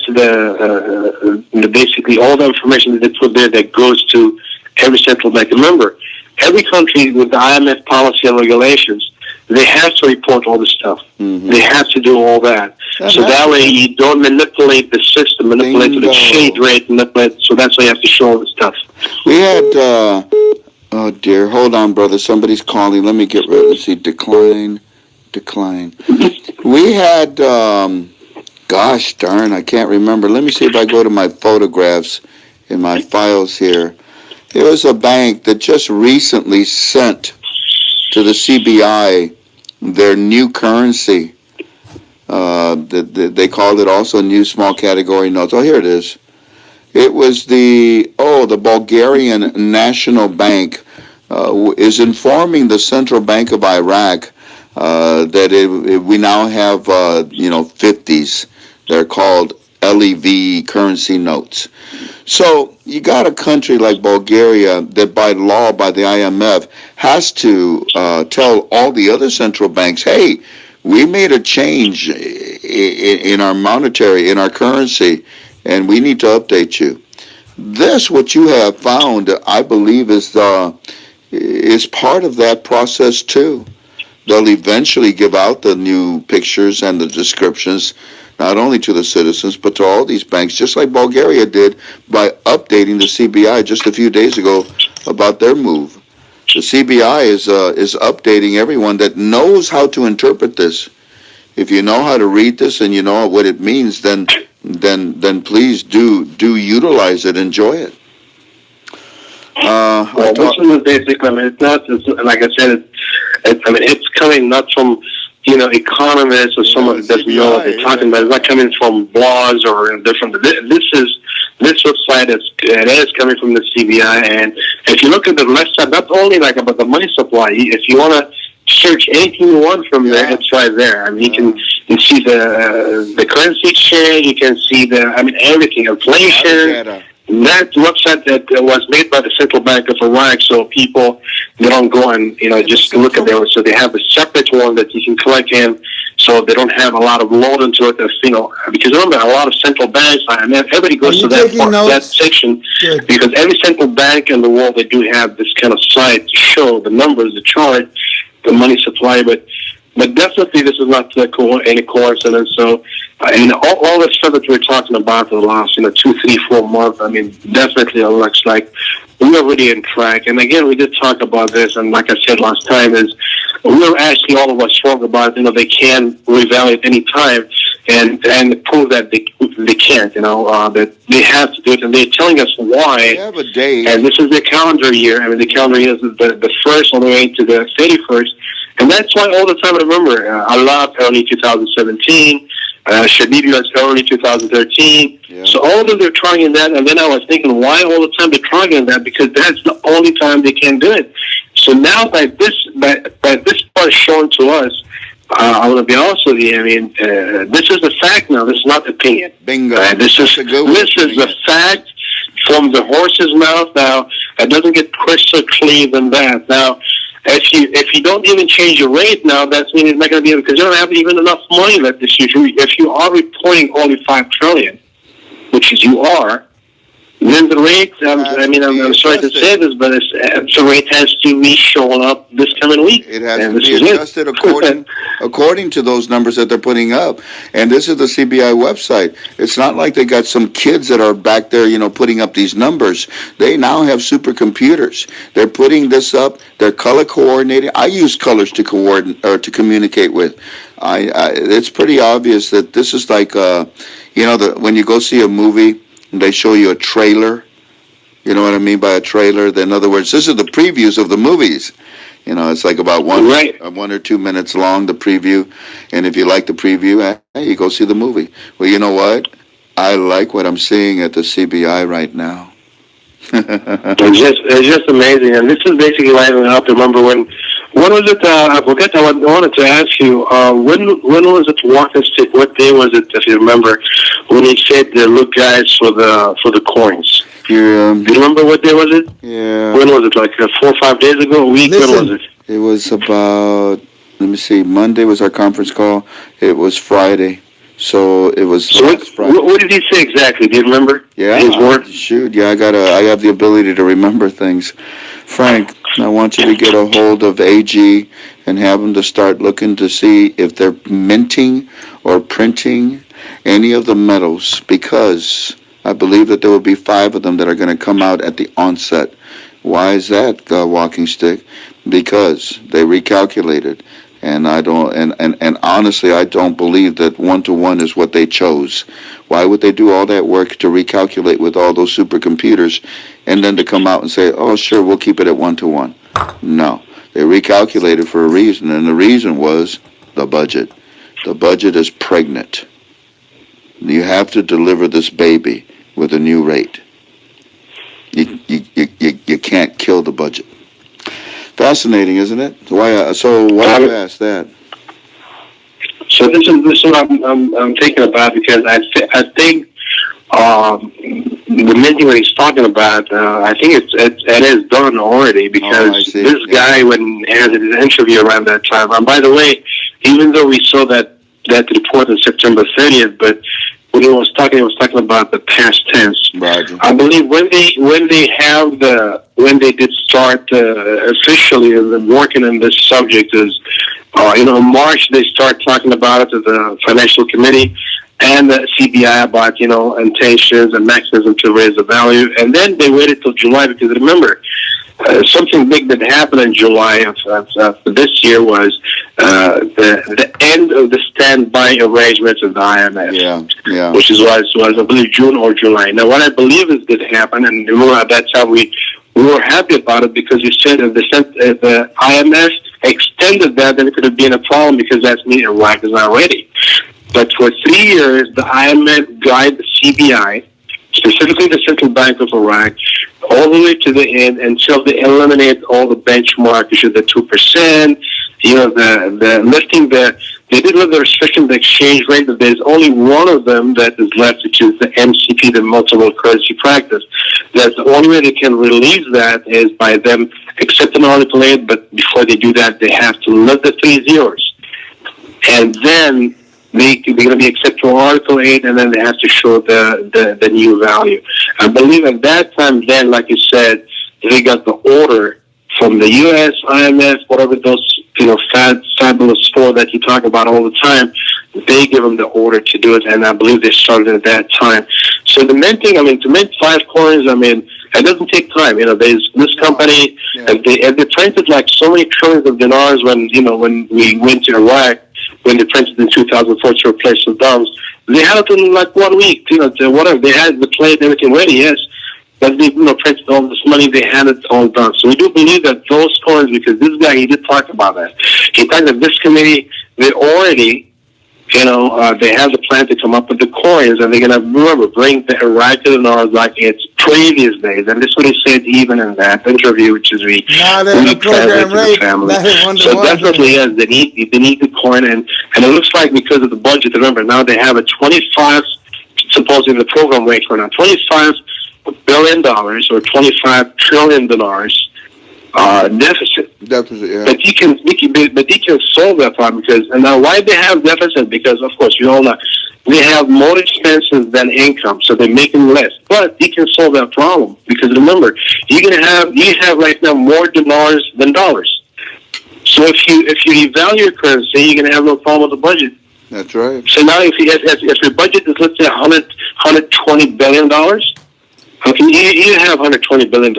the basically all the information that they put there that goes to every central bank. Remember, every country with the IMF policy and regulations, they have to report all this stuff. Mm-hmm. They have to do all that. So that way you don't manipulate the system, manipulate the exchange rate, so that's why you have to show all this stuff. We had, oh dear, hold on, brother. Somebody's calling. Let me get rid of it. See, decline. We had, gosh darn, I can't remember. Let me see if I go to my photographs in my files here. There was a bank that just recently sent to the CBI their new currency. They called it also new small category notes. Oh, here it is. It was the Bulgarian National Bank is informing the Central Bank of Iraq that we now have 50s. They're called LEV currency notes. So you got a country like Bulgaria that by law, by the IMF, has to tell all the other central banks, hey, we made a change in our in our currency, and we need to update you. This, what you have found, I believe, is part of that process too. They'll eventually give out the new pictures and the descriptions, not only to the citizens, but to all these banks, just like Bulgaria did by updating the CBI just a few days ago about their move. The CBI is updating everyone that knows how to interpret this. If you know how to read this and you know what it means, then please do utilize it, enjoy it. This is basically, I mean, it's not, like I said, it's coming not from, economists or someone that doesn't know what they're talking about. It's not coming from blogs or different. This website is coming from the CBI, and if you look at the left side, not only like about the money supply. If you want to search anything you want from there, it's right there. I mean, you can see the currency exchange. You can see everything, inflation. That website that was made by the Central Bank of Iraq, so people they don't go and just look at there. So they have a separate one that you can click in, so they don't have a lot of load into it. Because remember, a lot of central banks, everybody goes to that section. Good. Because every central bank in the world, they do have this kind of site to show the numbers, the chart, the money supply, but definitely this is not any coincidence. So, all the stuff that we're talking about for the last 2, 3, 4 months, I mean, definitely it looks like we're already in track. And again, we did talk about this, and like I said last time, is we're asking all of us strong about they can revalidate any time and prove that they can't. That they have to do it, and they're telling us why. They have a date, and this is the calendar year. I mean, the calendar year is the 1st all the way to the 31st. And that's why all the time, remember, Allah early 2017, Shadid was early 2013. Yeah. So all of them, they're trying that. And then I was thinking, why all the time they're trying that? Because that's the only time they can do it. So now by this part shown to us, I want to be honest with you. I mean, this is the fact now. This is not opinion. Bingo. This is the fact from the horse's mouth. Now, it doesn't get crystal clear than that. Now, if you don't even change your rate now, that means it's not going to be able, because you don't have even enough money left this year. If you are reporting only $5 trillion, which is you are, then the rate, I'm sorry to say this, but the rate has to be shown up this coming week. It has to be adjusted according to those numbers that they're putting up. And this is the CBI website. It's not like they got some kids that are back there, putting up these numbers. They now have supercomputers. They're putting this up. They're color coordinating. I use colors to coordinate or to communicate with. It's pretty obvious that this is like, when you go see a movie, they show you a trailer. You know what I mean by a trailer? In other words, this is the previews of the movies. It's like about one or 2 minutes long, the preview. And if you like the preview, you go see the movie. Well, you know what? I like what I'm seeing at the CBI right now. It's just amazing. And this is basically why I have to remember when was it? I forget. I wanted to ask you, when was it walking stick? What day was it, if you remember, when he said, look, guys, for the coins? Yeah. Do you remember what day was it? Yeah. When was it? Like 4 or 5 days ago? A week? Listen, when was it? It was about, let me see, Monday was our conference call. It was Friday. So it was Friday. What did he say exactly? Do you remember? Yeah. His words? Shoot, yeah, I have the ability to remember things. Frank, I want you to get a hold of AG and have them to start looking to see if they're minting or printing any of the metals, because I believe that there will be 5 of them that are going to come out at the onset. Why is that, walking stick? Because they recalculated. And I don't, and honestly, I don't believe that 1-to-1 is what they chose. Why would they do all that work to recalculate with all those supercomputers, and then to come out and say, "Oh, sure, we'll keep it at 1-to-1"? No, they recalculated for a reason, and the reason was the budget. The budget is pregnant. You have to deliver this baby with a new rate. You can't kill the budget. Fascinating, isn't it? Why do you ask that? So this is what I'm thinking about, because I think the minting that he's talking about, I think it is done already, because this guy, when he had his interview around that time, and by the way, even though we saw that report on September 30th, but when he was talking about the past tense. Roger. I believe when they did start officially working on this subject is, in March they start talking about it to the financial committee and the CBI about, intentions and mechanism to raise the value, and then they waited till July, because remember, something big that happened in July of this year was the end of the standby arrangements of the IMF. Yeah. Which was I believe June or July. Now, what I believe is did happen, and remember at that time we were happy about it, because you said if the IMF extended that, then it could have been a problem, because that's meaning Iraq is not ready. But for 3 years, the IMF guided the CBI, specifically the Central Bank of Iraq, all the way to the end until they eliminate all the benchmark, which is the 2%, the lifting they did lift the restriction of the exchange rate, but there's only one of them that is left, which is the MCP, the multiple currency practice. That's the only way they can release that is by them accepting Article 8, but before they do that, they have to lift the 3 zeros. And then they're going to be accepting Article 8, and then they have to show the new value. I believe at that time then, like you said, they got the order from the U.S., IMF, whatever those, fabulous four that you talk about all the time, they give them the order to do it, and I believe they started at that time. So the minting, to mint 5 coins, it doesn't take time. There's this company, if they printed like so many trillions of dinars when we went to Iraq, when they printed in 2004 to replace Saddam's, they had it in like 1 week, whatever. They had the plate, everything ready, yes. But they, printed all this money, they had it all done. So we do believe that those coins, because this guy, he did talk about that. He talked that this committee, they already, they have the plan to come up with the coins, and they're going to, bring the Iraqi dinars like its previous days. And this is what he said even in that interview, which is we translate to the family. So definitely, yes, they need the coin, and it looks like because of the budget, remember, now they have a 25, supposing the program rate for now, $25 billion or $25 trillion deficit. Yeah. But he can solve that problem, because, and now why they have deficit, because of course we all know they have more expenses than income, so they're making less. But you can solve that problem because remember, you have right now more dinars than dollars. So if you devalue your currency, you're gonna have no problem with the budget. That's right. So now if your budget is, let's say, $120 billion, okay, you have $120 billion.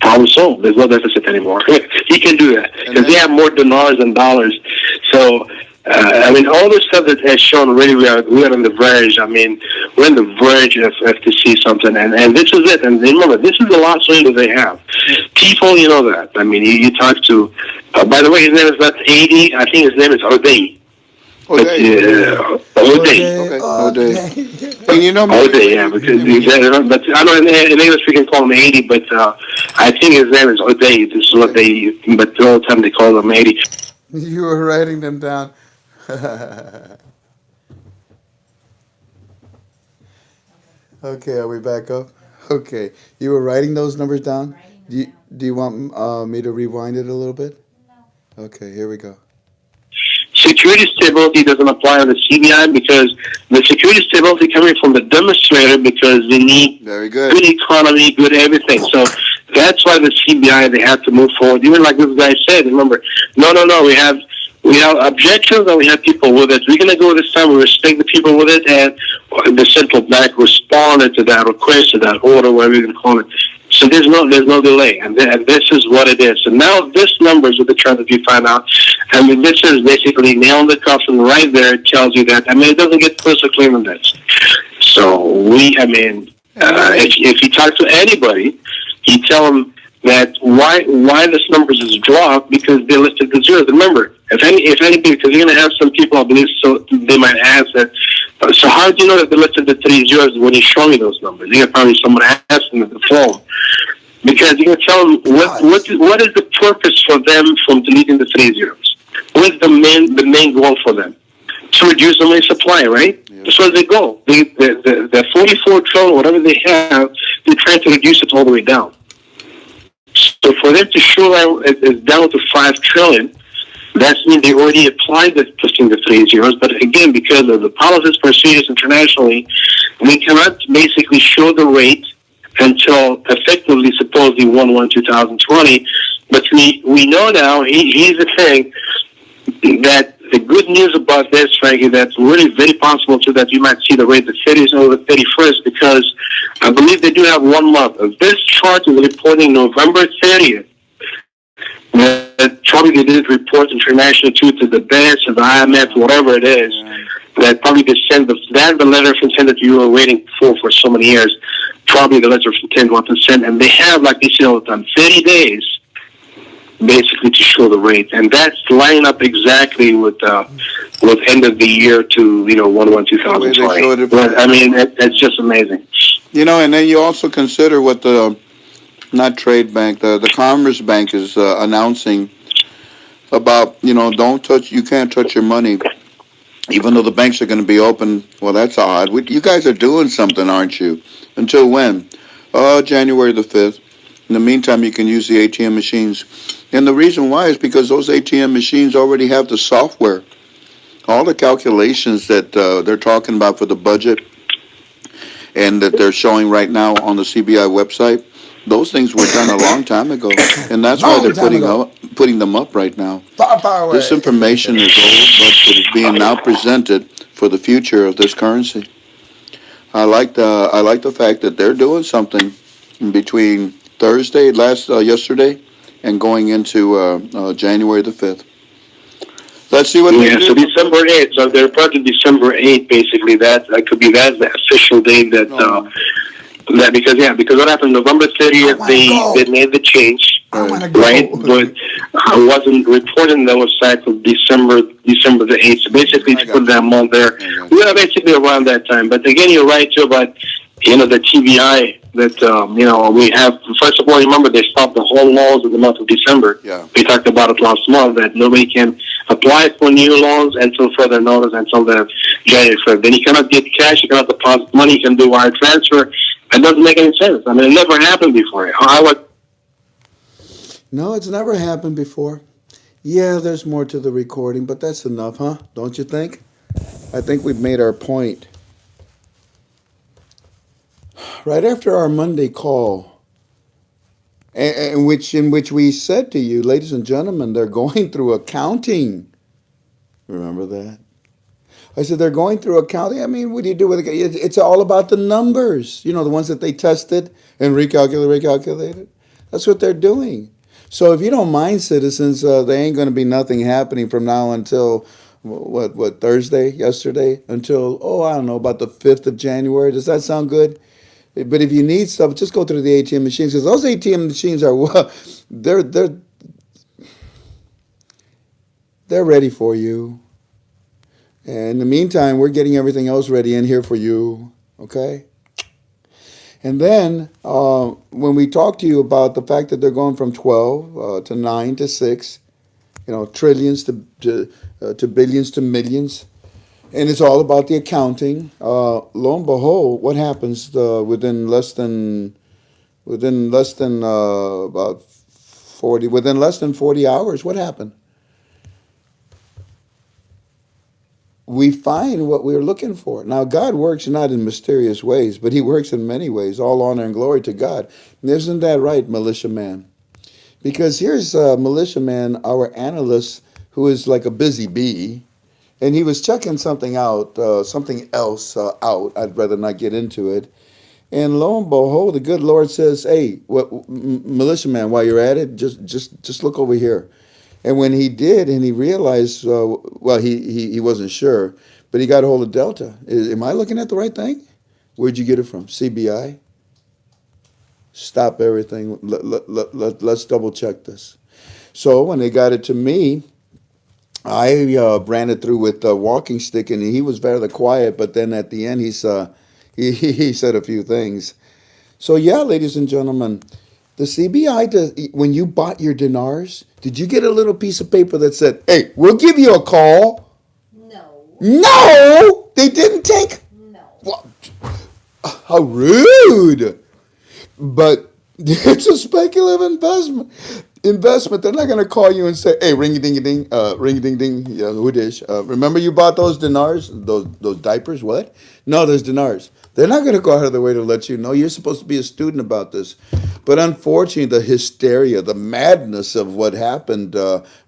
Problem solved. There's no deficit anymore. You can do that because they have more dinars than dollars. So, I mean, all this stuff that has shown really we are on the verge. I mean, we're on the verge of to see something, and this is it. And remember, this is the last window they have. People, you know that. I mean, you talk to. By the way, his name is not 80. I think his name is O'Day. O'Day. And you know, O'Day, yeah, because but I know in English we can call him 80, but I think his name is O'Day. This is what they, but all the time they call him 80. you were writing them down. Okay, are we back up? Okay, you were writing those numbers down? Do you want me to rewind it a little bit? No. Okay, here we go. Security stability doesn't apply on the CBI because the security stability coming from the demonstrator because they need Very good. good economy, good everything. So that's why the CBI, they have to move forward. Even like this guy said, remember, no, we have objections and we have people with it. We're going to go this time. We respect the people with it, and the central bank responded to that request, to that order, whatever you can call it. So there's no delay, and this is what it is. So now this number is what they're trying to do, find out. I mean, this is basically nail in the coffin right there. It tells you that. I mean, it doesn't get closer clean than this. So if you talk to anybody, you tell them that why this numbers is dropped because they listed the zeros. Remember, if anything, because you're going to have some people, I believe, so they might ask that. So how do you know that they listed the 3 zeros when you show me those numbers? You're going to probably someone ask them at the phone. Because you can tell them what is the purpose for them from deleting the 3 zeros? What is the main goal for them? To reduce the money supply, right? Yeah. That's where they go. The 44 trillion, whatever they have, they're trying to reduce it all the way down. So for them to show that it's down to 5 trillion, that means they already applied the pushing the 3 zeros. But again, because of the policies, procedures internationally, we cannot basically show the rate until effectively supposedly 1/1/2020. But we know now, here's the thing, that the good news about this, Frankie, that's really very possible too that you might see the rate the 30th or the 31st, because I believe they do have 1 month. This chart is reporting November 30th. That probably they didn't report international too to the banks or the IMF, whatever it is. That probably they send the letter from 10 that you were waiting for so many years. Probably the letter from 10 what to send, and they have, like they say all the time, 30 days basically to show the rate, and that's lining up exactly with end of the year to 1/1/2020. But I mean, it's just amazing. And then you also consider what the not trade bank, the Commerce Bank is announcing about you can't touch your money, even though the banks are going to be open. Well, that's odd. You guys are doing something, aren't you? Until when? January the 5th. In the meantime, you can use the ATM machines. And the reason why is because those ATM machines already have the software. All the calculations that they're talking about for the budget and that they're showing right now on the CBI website, those things were done a long time ago. And that's why they're putting them up right now. Far away. This information is old, but it is being now presented for the future of this currency. I like the fact that they're doing something in between yesterday, and going into January the 5th. Let's see what they do. So December 8th. So they're probably December 8th, basically. That could be the official date that because what happened November 30th, they made the change, right? But I wasn't reporting that website till December the 8th. So basically, to put that month there, we are basically around that time. But again, you're right too about the TBI that we have. First of all, remember they stopped the whole loans in the month of December. Yeah. We talked about it last month that nobody can apply for new loans until further notice until the January 1st. Then you cannot get cash, you cannot deposit money, you can do wire transfer. It doesn't make any sense. I mean, it never happened before. No, it's never happened before. Yeah, there's more to the recording, but that's enough, huh? Don't you think? I think we've made our point. Right after our Monday call, in which we said to you, ladies and gentlemen, they're going through accounting. Remember that? I said they're going through accounting. I mean, what do you do with it? It's all about the numbers. You know, the ones that they tested and recalculated. That's what they're doing. So if you don't mind, citizens, there ain't going to be nothing happening from now until what Thursday, yesterday, until I don't know, about the 5th of January. Does that sound good? But if you need stuff, just go through the ATM machines, because those ATM machines are they're ready for you. And in the meantime, we're getting everything else ready in here for you, okay? And then when we talk to you about the fact that they're going from 12 to 9 to 6, trillions to billions to millions, and it's all about the accounting. Lo and behold, what happens within less than about 40 within less than 40 hours? What happened? We find what we're looking for. Now, God works not in mysterious ways, but he works in many ways. All honor and glory to God. And isn't that right, Militia Man? Because here's Militia Man, our analyst, who is like a busy bee, and he was checking something out, something else out. I'd rather not get into it. And lo and behold, the good Lord says, "Hey, Militia Man, while you're at it, just look over here." And when he did, and he realized, he wasn't sure, but he got a hold of Delta. Am I looking at the right thing? Where'd you get it from? CBI? Stop everything. Let's double check this. So when they got it to me, I ran it through with a walking stick, and he was very quiet. But then at the end, he said a few things. So yeah, ladies and gentlemen, the CBI, when you bought your dinars, did you get a little piece of paper that said, "Hey, we'll give you a call"? No. No, they didn't take. No. What? How rude! But it's a speculative investment. They're not going to call you and say, "Hey, ring a ding a ding, ring a ding ding, yeah, who dish? Remember you bought those dinars, those diapers? What? No, those dinars. They're not going to go out of their way to let you know. You're supposed to be a student about this." But unfortunately, the hysteria, the madness of what happened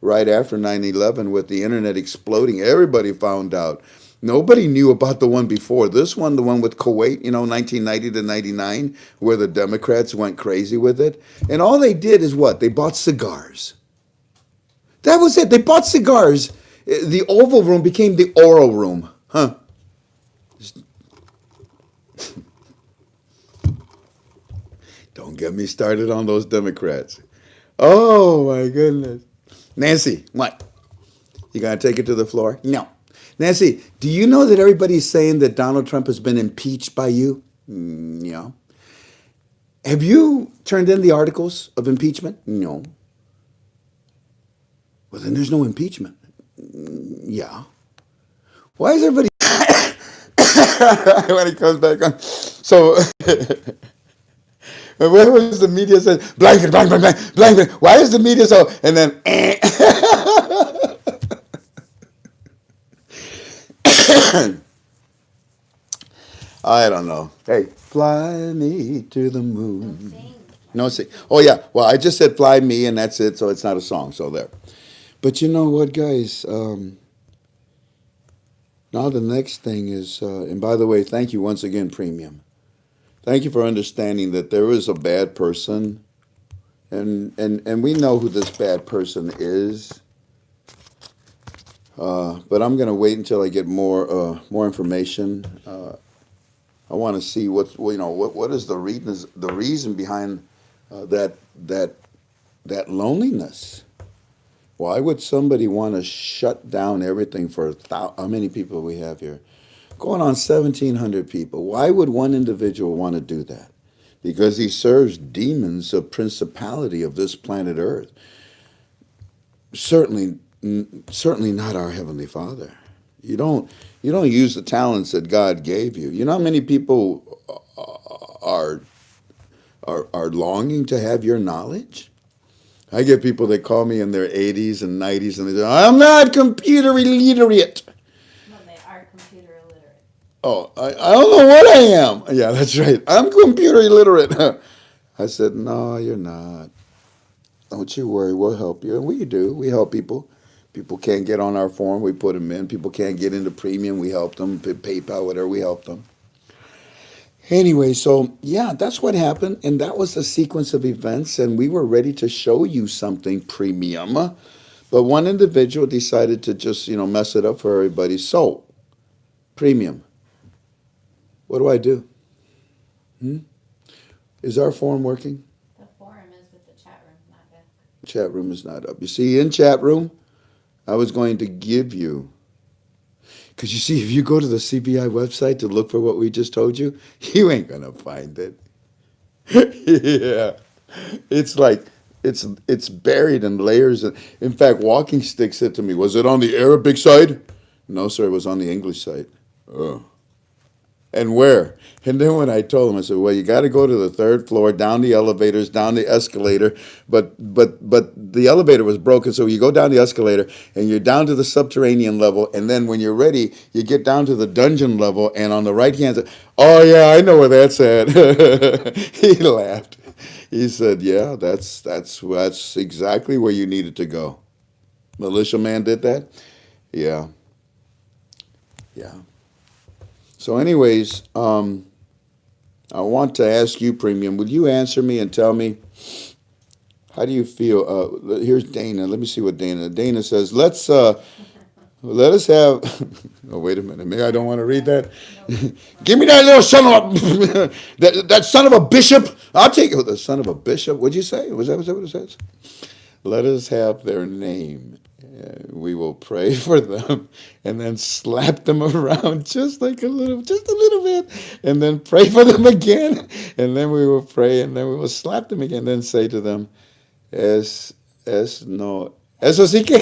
right after 9/11 with the internet exploding, everybody found out. Nobody knew about the one before. This one, the one with Kuwait, 1990 to 99, where the Democrats went crazy with it. And all they did is what? They bought cigars. That was it. They bought cigars. The Oval Room became the Oral Room. Huh? Don't get me started on those Democrats. Oh, my goodness. Nancy, what? You going to take it to the floor? No. Nancy, do you know that everybody's saying that Donald Trump has been impeached by you? Yeah. Have you turned in the articles of impeachment? No. Well, then there's no impeachment. Yeah. Why is everybody when he comes back on? So where was the media said blanket, blanket, blanket, blanket? Why is the media so? And then I don't know. Hey, fly me to the moon. No, see. Oh yeah. Well, I just said fly me, and that's it. So it's not a song. So there. But you know what, guys? Now the next thing is, and by the way, thank you once again, Premium. Thank you for understanding that there is a bad person, and we know who this bad person is. But I'm going to wait until I get more information. I want to see what is the reason behind that loneliness. Why would somebody want to shut down everything for how many people we have here? Going on 1,700 people. Why would one individual want to do that? Because he serves demons of principality of this planet Earth. Certainly not our Heavenly Father. You don't use the talents that God gave you. You know how many people are longing to have your knowledge? I get people that call me in their 80s and 90s, and they say, "I'm not computer illiterate." Well, they are computer Oh, I don't know what I am. Yeah, that's right. I'm computer illiterate. I said, no, you're not. Don't you worry. We'll help you. And we do. We help people. People can't get on our form. We put them in. People can't get into premium. We help them. PayPal, whatever, we help them. Anyway, so yeah, that's what happened. And that was the sequence of events. And we were ready to show you something premium. But one individual decided to just, mess it up for everybody. So, premium. What do I do? Is our form working? The forum is with the chat room, not yet. Chat room is not up. You see, in chat room, I was going to give you, because you see, if you go to the CBI website to look for what we just told you, you ain't going to find it. Yeah. It's like, it's buried in layers. In fact, Walking Stick said to me, was it on the Arabic side? No, sir, it was on the English side. Oh. And where? And then when I told him, I said, well, you got to go to the third floor, down the elevators, down the escalator. But the elevator was broken, so you go down the escalator, and you're down to the subterranean level. And then when you're ready, you get down to the dungeon level, and on the right-hand side, oh, yeah, I know where that's at. He laughed. He said, yeah, that's exactly where you needed to go. Militia man did that? Yeah. Yeah. So anyways, I want to ask you, Premium, would you answer me and tell me, how do you feel? Here's Dana. Let me see what Dana says, let us have, oh, wait a minute. Maybe I don't want to read that. Give me that little son of a, that son of a bishop. I'll take it. The son of a bishop. What'd you say? Was that what it says? Let us have their name. We will pray for them and then slap them around just a little bit, and then pray for them again, and then we will pray, and then we will slap them again, then say to them, no, eso sí que.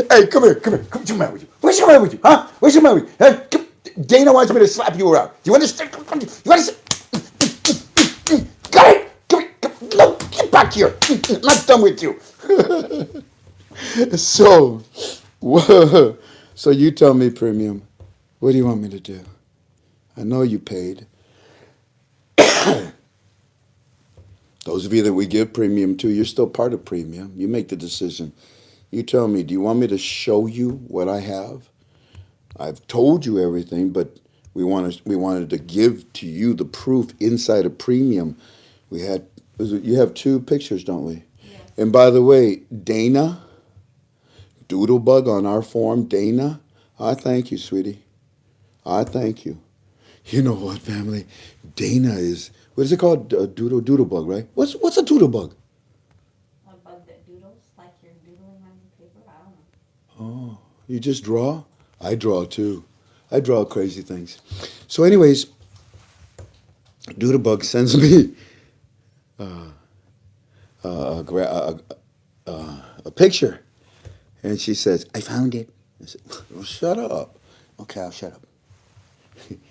Hey, come here, what's the matter with you? What's the matter with you, huh? What's the matter with you? Hey, Dana wants me to slap you around. Do you understand? You understand? Got it? No, get back here. I'm not done with you. So you tell me, Premium, what do you want me to do? I know you paid. Those of you that we give Premium to, you're still part of Premium. You make the decision. You tell me, do you want me to show you what I have? I've told you everything, but we wanted to give to you the proof inside of Premium. You have two pictures, don't we? Yes. And by the way, Dana, Doodlebug on our form, Dana, I thank you, sweetie. I thank you. You know what, family? Dana is, what is it called? Doodlebug, right? What's a doodlebug? A bug that doodles, like you're doodling on your paper. I don't know. Oh, you just draw? I draw too. I draw crazy things. So anyways, Doodlebug sends me a picture, and she says, I found it. I said, well, shut up. Okay, I'll shut up.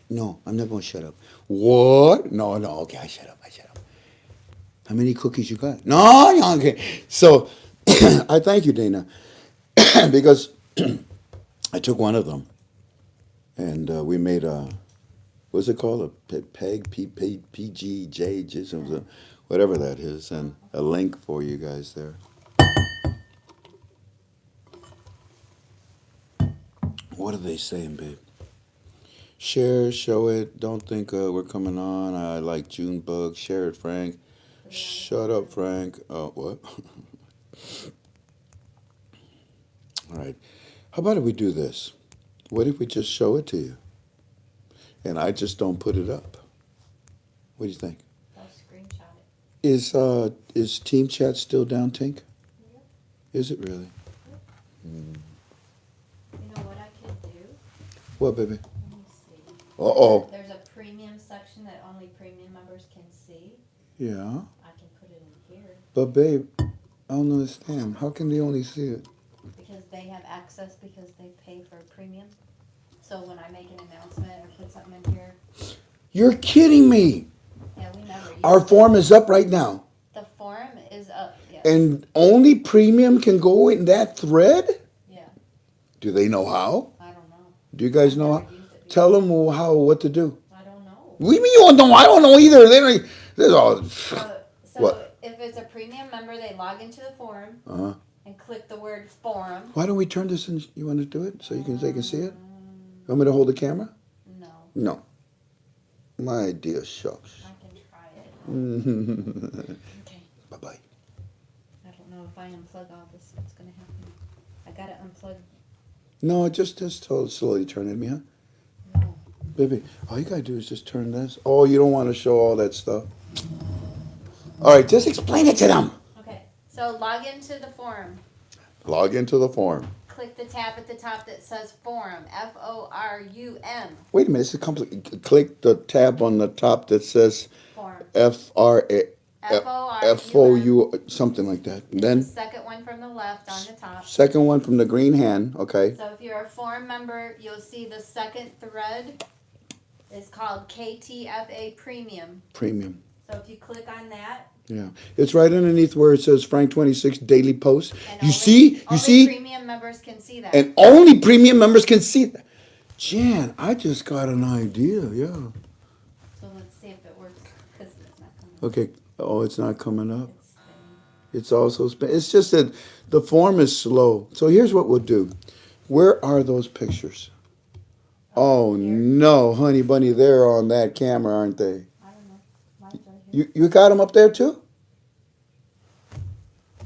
No, I'm not going to shut up. What? No, okay, I shut up. How many cookies you got? No, okay. So I thank you, Dana, because I took one of them, and we made what's it called? A PGJ, whatever that is, and a link for you guys there. What are they saying, babe? Share, show it. Don't think we're coming on. I like Junebug. Share it, Frank. Shut up, Frank. Oh, what? All right. How about if we do this? What if we just show it to you? And I just don't put it up. What do you think? I'll screenshot it. Is Team Chat still down, Tink? Yep. Is it really? You know what I could do? What, baby? Let me see. Uh-oh. There's a premium section that only premium members can see. Yeah. I can put it in here But, babe, I don't understand. How can they only see it? because they have access because they pay for premium. So when I make an announcement or put something in here, You're kidding me. yeah, we never use Our it. form is up right now. The forum is up, yes. And only Premium can go in that thread? Yeah. Do they know how? I don't know. Do you guys know how? Never used it before. Tell them what to do. I don't know. What do you mean you don't know? I don't know either. They don't. There's all. So What? if it's a premium member, they log into the forum Uh-huh. and click the word forum. Why don't we turn this in? You want to do it so they can see it? You want me to hold the camera? No, No. My dear shucks. I can try it. Bye Okay. bye. I don't know if I unplug all this, what's gonna happen. I gotta unplug. No, just slowly turn it, Mia. No. Baby, all you gotta do is just turn this. Oh, you don't want to show all that stuff. All right, just explain it to them. Okay. So log into the forum. Log into the forum. Click the tab at the top that says forum. FORUM. Wait a minute, this is complicated. Click the tab on the top that says Forum. FOU, something like that. And The then second one from the left on the top. second one from the green hand. Okay. So if you're a forum member, you'll see the second thread is called KTFA Premium. Premium. So if you click on that, Yeah, it's right underneath where it says Frank 26 Daily Post. and You see, only premium members can see that. and only premium members can see that. Jan, I just got an idea. Yeah. So let's see if it works because it's not coming. Okay. Oh, it's not coming up. It's spinning. It's also it's just that the form is slow. So here's what we'll do. Where are those pictures? Oh Here. no, honey bunny, they're on that camera, aren't they? I don't know. Mine's right here. You got them up there too?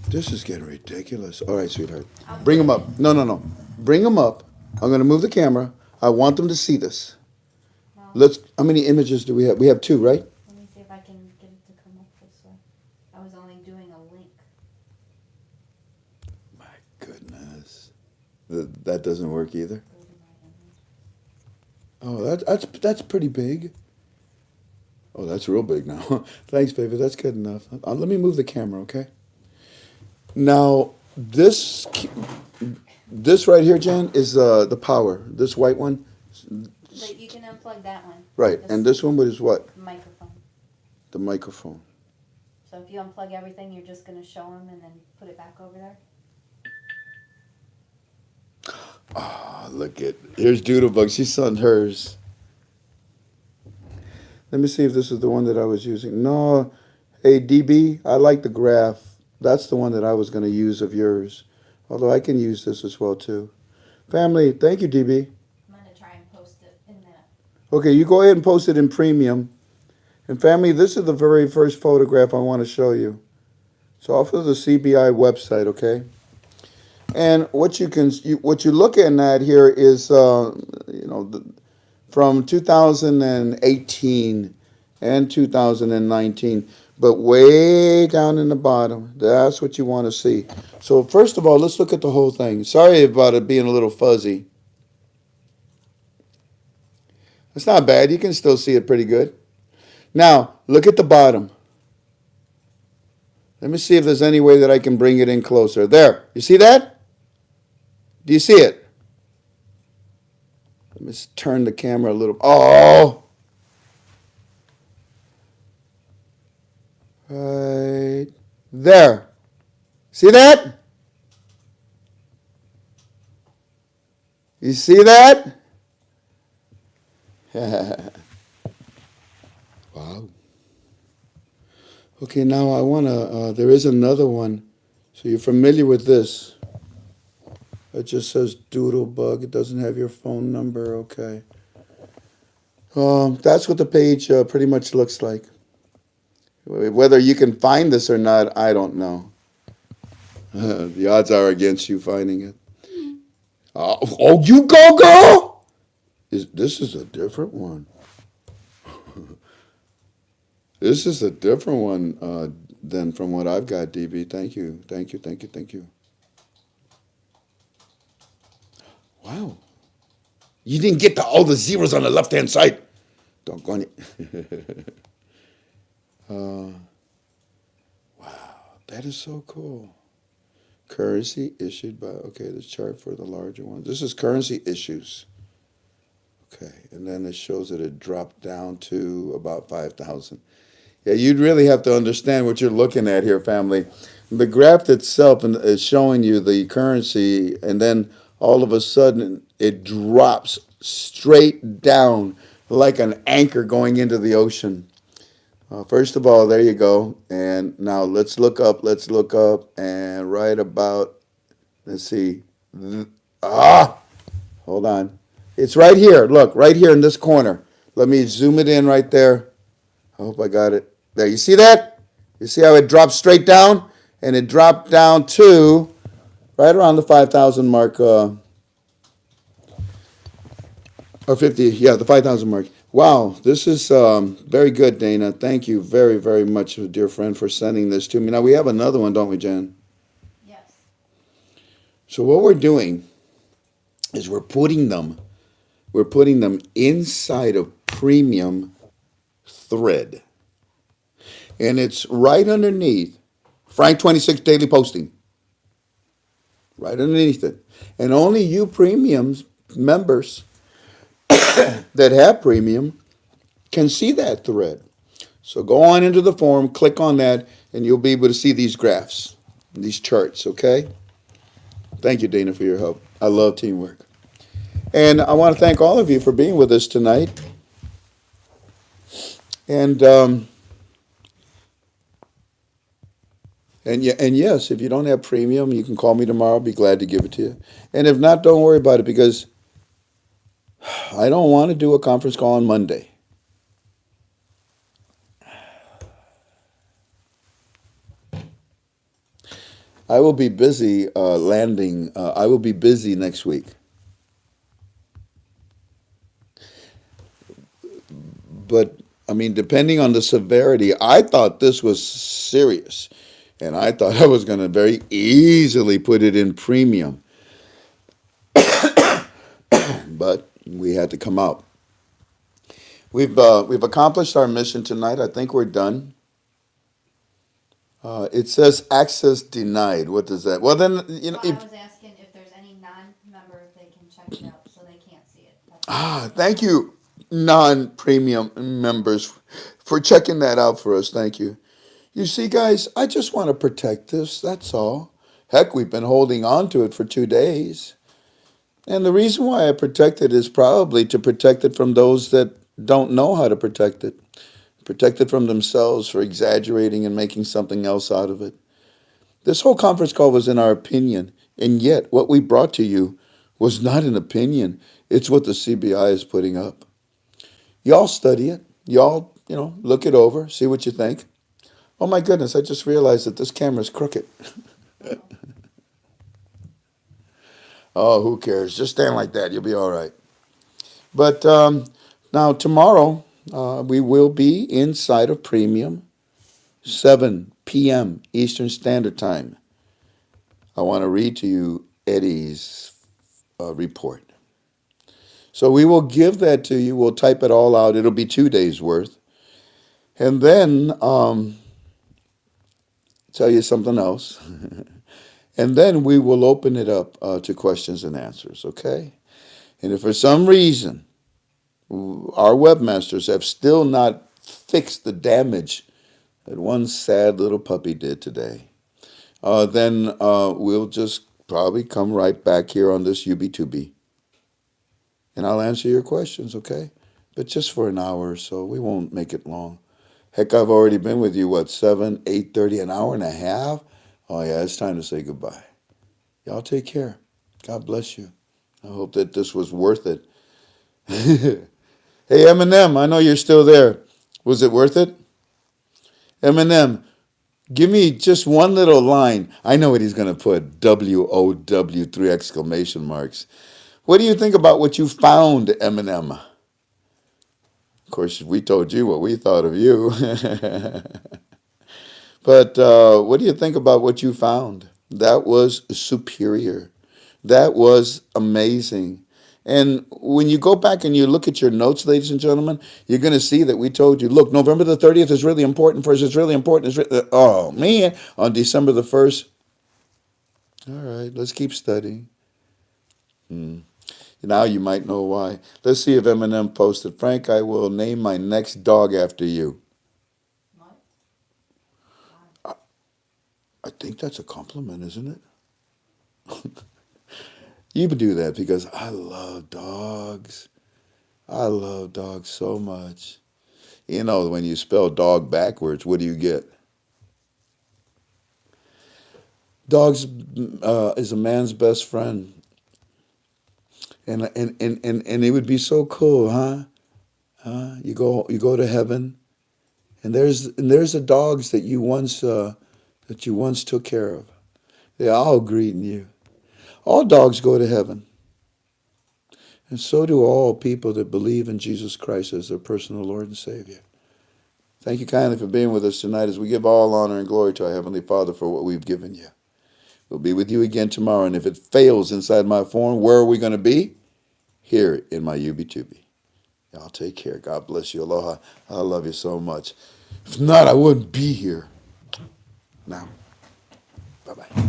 This is getting ridiculous. All right, sweetheart. Bring them up. No. Bring them up. I'm going to move the camera. I want them to see this. Well, How many images do we have? We have 2, right? let me see if I can get it to come up this way. I was only doing a link. My goodness. That doesn't work either. Go to my image. Oh, that's pretty big. Oh, that's real big now. Thanks, baby. That's good enough. Let me move the camera, okay? Now, this right here, Jan, is the power. This white one, But you can unplug that one. right? And this one is what? Microphone. The microphone. So if you unplug everything, you're just going to show them and then put it back over there. Ah, look at here's Doodlebug. She sent hers. Let me see if this is the one that I was using. No, hey DB, I like the graph. That's the one that I was going to use of yours. Although I can use this as well too. Family, thank you, DB. I'm going to try and post it in that. Okay, you go ahead and post it in premium. And family, this is the very first photograph I want to show you. So off of the CBI website, okay? And what you're looking at here is, from 2018 and 2019, but way down in the bottom. That's what you want to see. So first of all, let's look at the whole thing. Sorry about it being a little fuzzy. It's not bad. You can still see it pretty good. Now, look at the bottom. Let me see if there's any way that I can bring it in closer. There. You see that? Do you see it? Let me just turn the camera a little. Oh! Right there. See that? You see that? Wow. Okay, now I want to, there is another one. So you're familiar with this. It just says Doodlebug. It doesn't have your phone number. Okay. That's what the page pretty much looks like. Whether you can find this or not, I don't know. The odds are against you finding it. Oh, you go, girl! This is a different one. This is a different one than from what I've got, DB. Thank you. Wow. You didn't get to all the zeros on the left-hand side. Doggone it. Wow, that is so cool. Currency issued by, okay, the chart for the larger one. This is currency issues. Okay, and then it shows that it dropped down to about 5,000. Yeah, you'd really have to understand what you're looking at here, family. The graph itself is showing you the currency, and then all of a sudden it drops straight down like an anchor going into the ocean. First of all, there you go. And now let's look up. Let's look up. And right about, let's see. Ah, hold on. It's right here. Look, right here in this corner. Let me zoom it in right there. I hope I got it. There, you see that? You see how it dropped straight down? And it dropped down to right around the 5,000 mark, or 50, yeah, the 5,000 mark. Wow, this is very good, Dana. Thank you very, very much, dear friend, for sending this to me. Now, we have another one, don't we, Jen? Yes. So what we're doing is we're putting them inside of premium thread. And it's right underneath Frank 26 Daily Posting. Right underneath it. And only you premiums members that have premium can see that thread. So go on into the forum, click on that, and you'll be able to see these graphs, these charts, okay? Thank you, Dana, for your help. I love teamwork. And I want to thank all of you for being with us tonight. And yes, if you don't have premium, you can call me tomorrow. I'll be glad to give it to you. And if not, don't worry about it, because I don't want to do a conference call on Monday. I will be busy landing. I will be busy next week. But, I mean, depending on the severity, I thought this was serious. And I thought I was going to very easily put it in premium. But we had to come out. We've accomplished our mission tonight. I think we're done. It says access denied. What does that? Well, then, you know. Well, I was asking if there's any non-member, they can check it out so they can't see it. Thank you, non-premium members, for checking that out for us. Thank you. You see, guys, I just want to protect this. That's all. Heck, we've been holding on to it for 2 days. And the reason why I protect it is probably to protect it from those that don't know how to protect it. Protect it from themselves for exaggerating and making something else out of it. This whole conference call was in our opinion, and yet what we brought to you was not an opinion. It's what the CBI is putting up. Y'all study it. Y'all, look it over, see what you think. Oh my goodness, I just realized that this camera's crooked. Oh, who cares? Just stand like that. You'll be all right. But now tomorrow, we will be inside of premium, 7 p.m. Eastern Standard Time. I want to read to you Eddie's report. So we will give that to you. We'll type it all out. It'll be 2 days worth. And then tell you something else. And then we will open it up to questions and answers, okay? And if for some reason our webmasters have still not fixed the damage that one sad little puppy did today, then we'll just probably come right back here on this UB2B. And I'll answer your questions, okay? But just for an hour or so. We won't make it long. Heck, I've already been with you, 7, 8:30, an hour and a half? Oh, yeah, it's time to say goodbye. Y'all take care. God bless you. I hope that this was worth it. Hey, Eminem, I know you're still there. Was it worth it? Eminem, give me just one little line. I know what he's going to put. WOW, 3 exclamation marks. What do you think about what you found, Eminem? Of course, we told you what we thought of you. But what do you think about what you found? That was superior. That was amazing. And when you go back and you look at your notes, ladies and gentlemen, you're going to see that we told you, look, November the 30th is really important for us. It's really important. Oh, man. On December the 1st. All right, let's keep studying. Now you might know why. Let's see if Eminem posted, Frank, I will name my next dog after you. I think that's a compliment, isn't it? You would do that because I love dogs. I love dogs so much. You know, when you spell dog backwards, what do you get? Dogs is a man's best friend. And it would be so cool, huh? Huh? You go to heaven, and there's the dogs that you once took care of. They're all greeting you. All dogs go to heaven. And so do all people that believe in Jesus Christ as their personal Lord and Savior. Thank you kindly for being with us tonight as we give all honor and glory to our Heavenly Father for what we've given you. We'll be with you again tomorrow. And if it fails inside my form, where are we going to be? Here in my UB2B. Y'all take care. God bless you. Aloha. I love you so much. If not, I wouldn't be here. Now, bye-bye.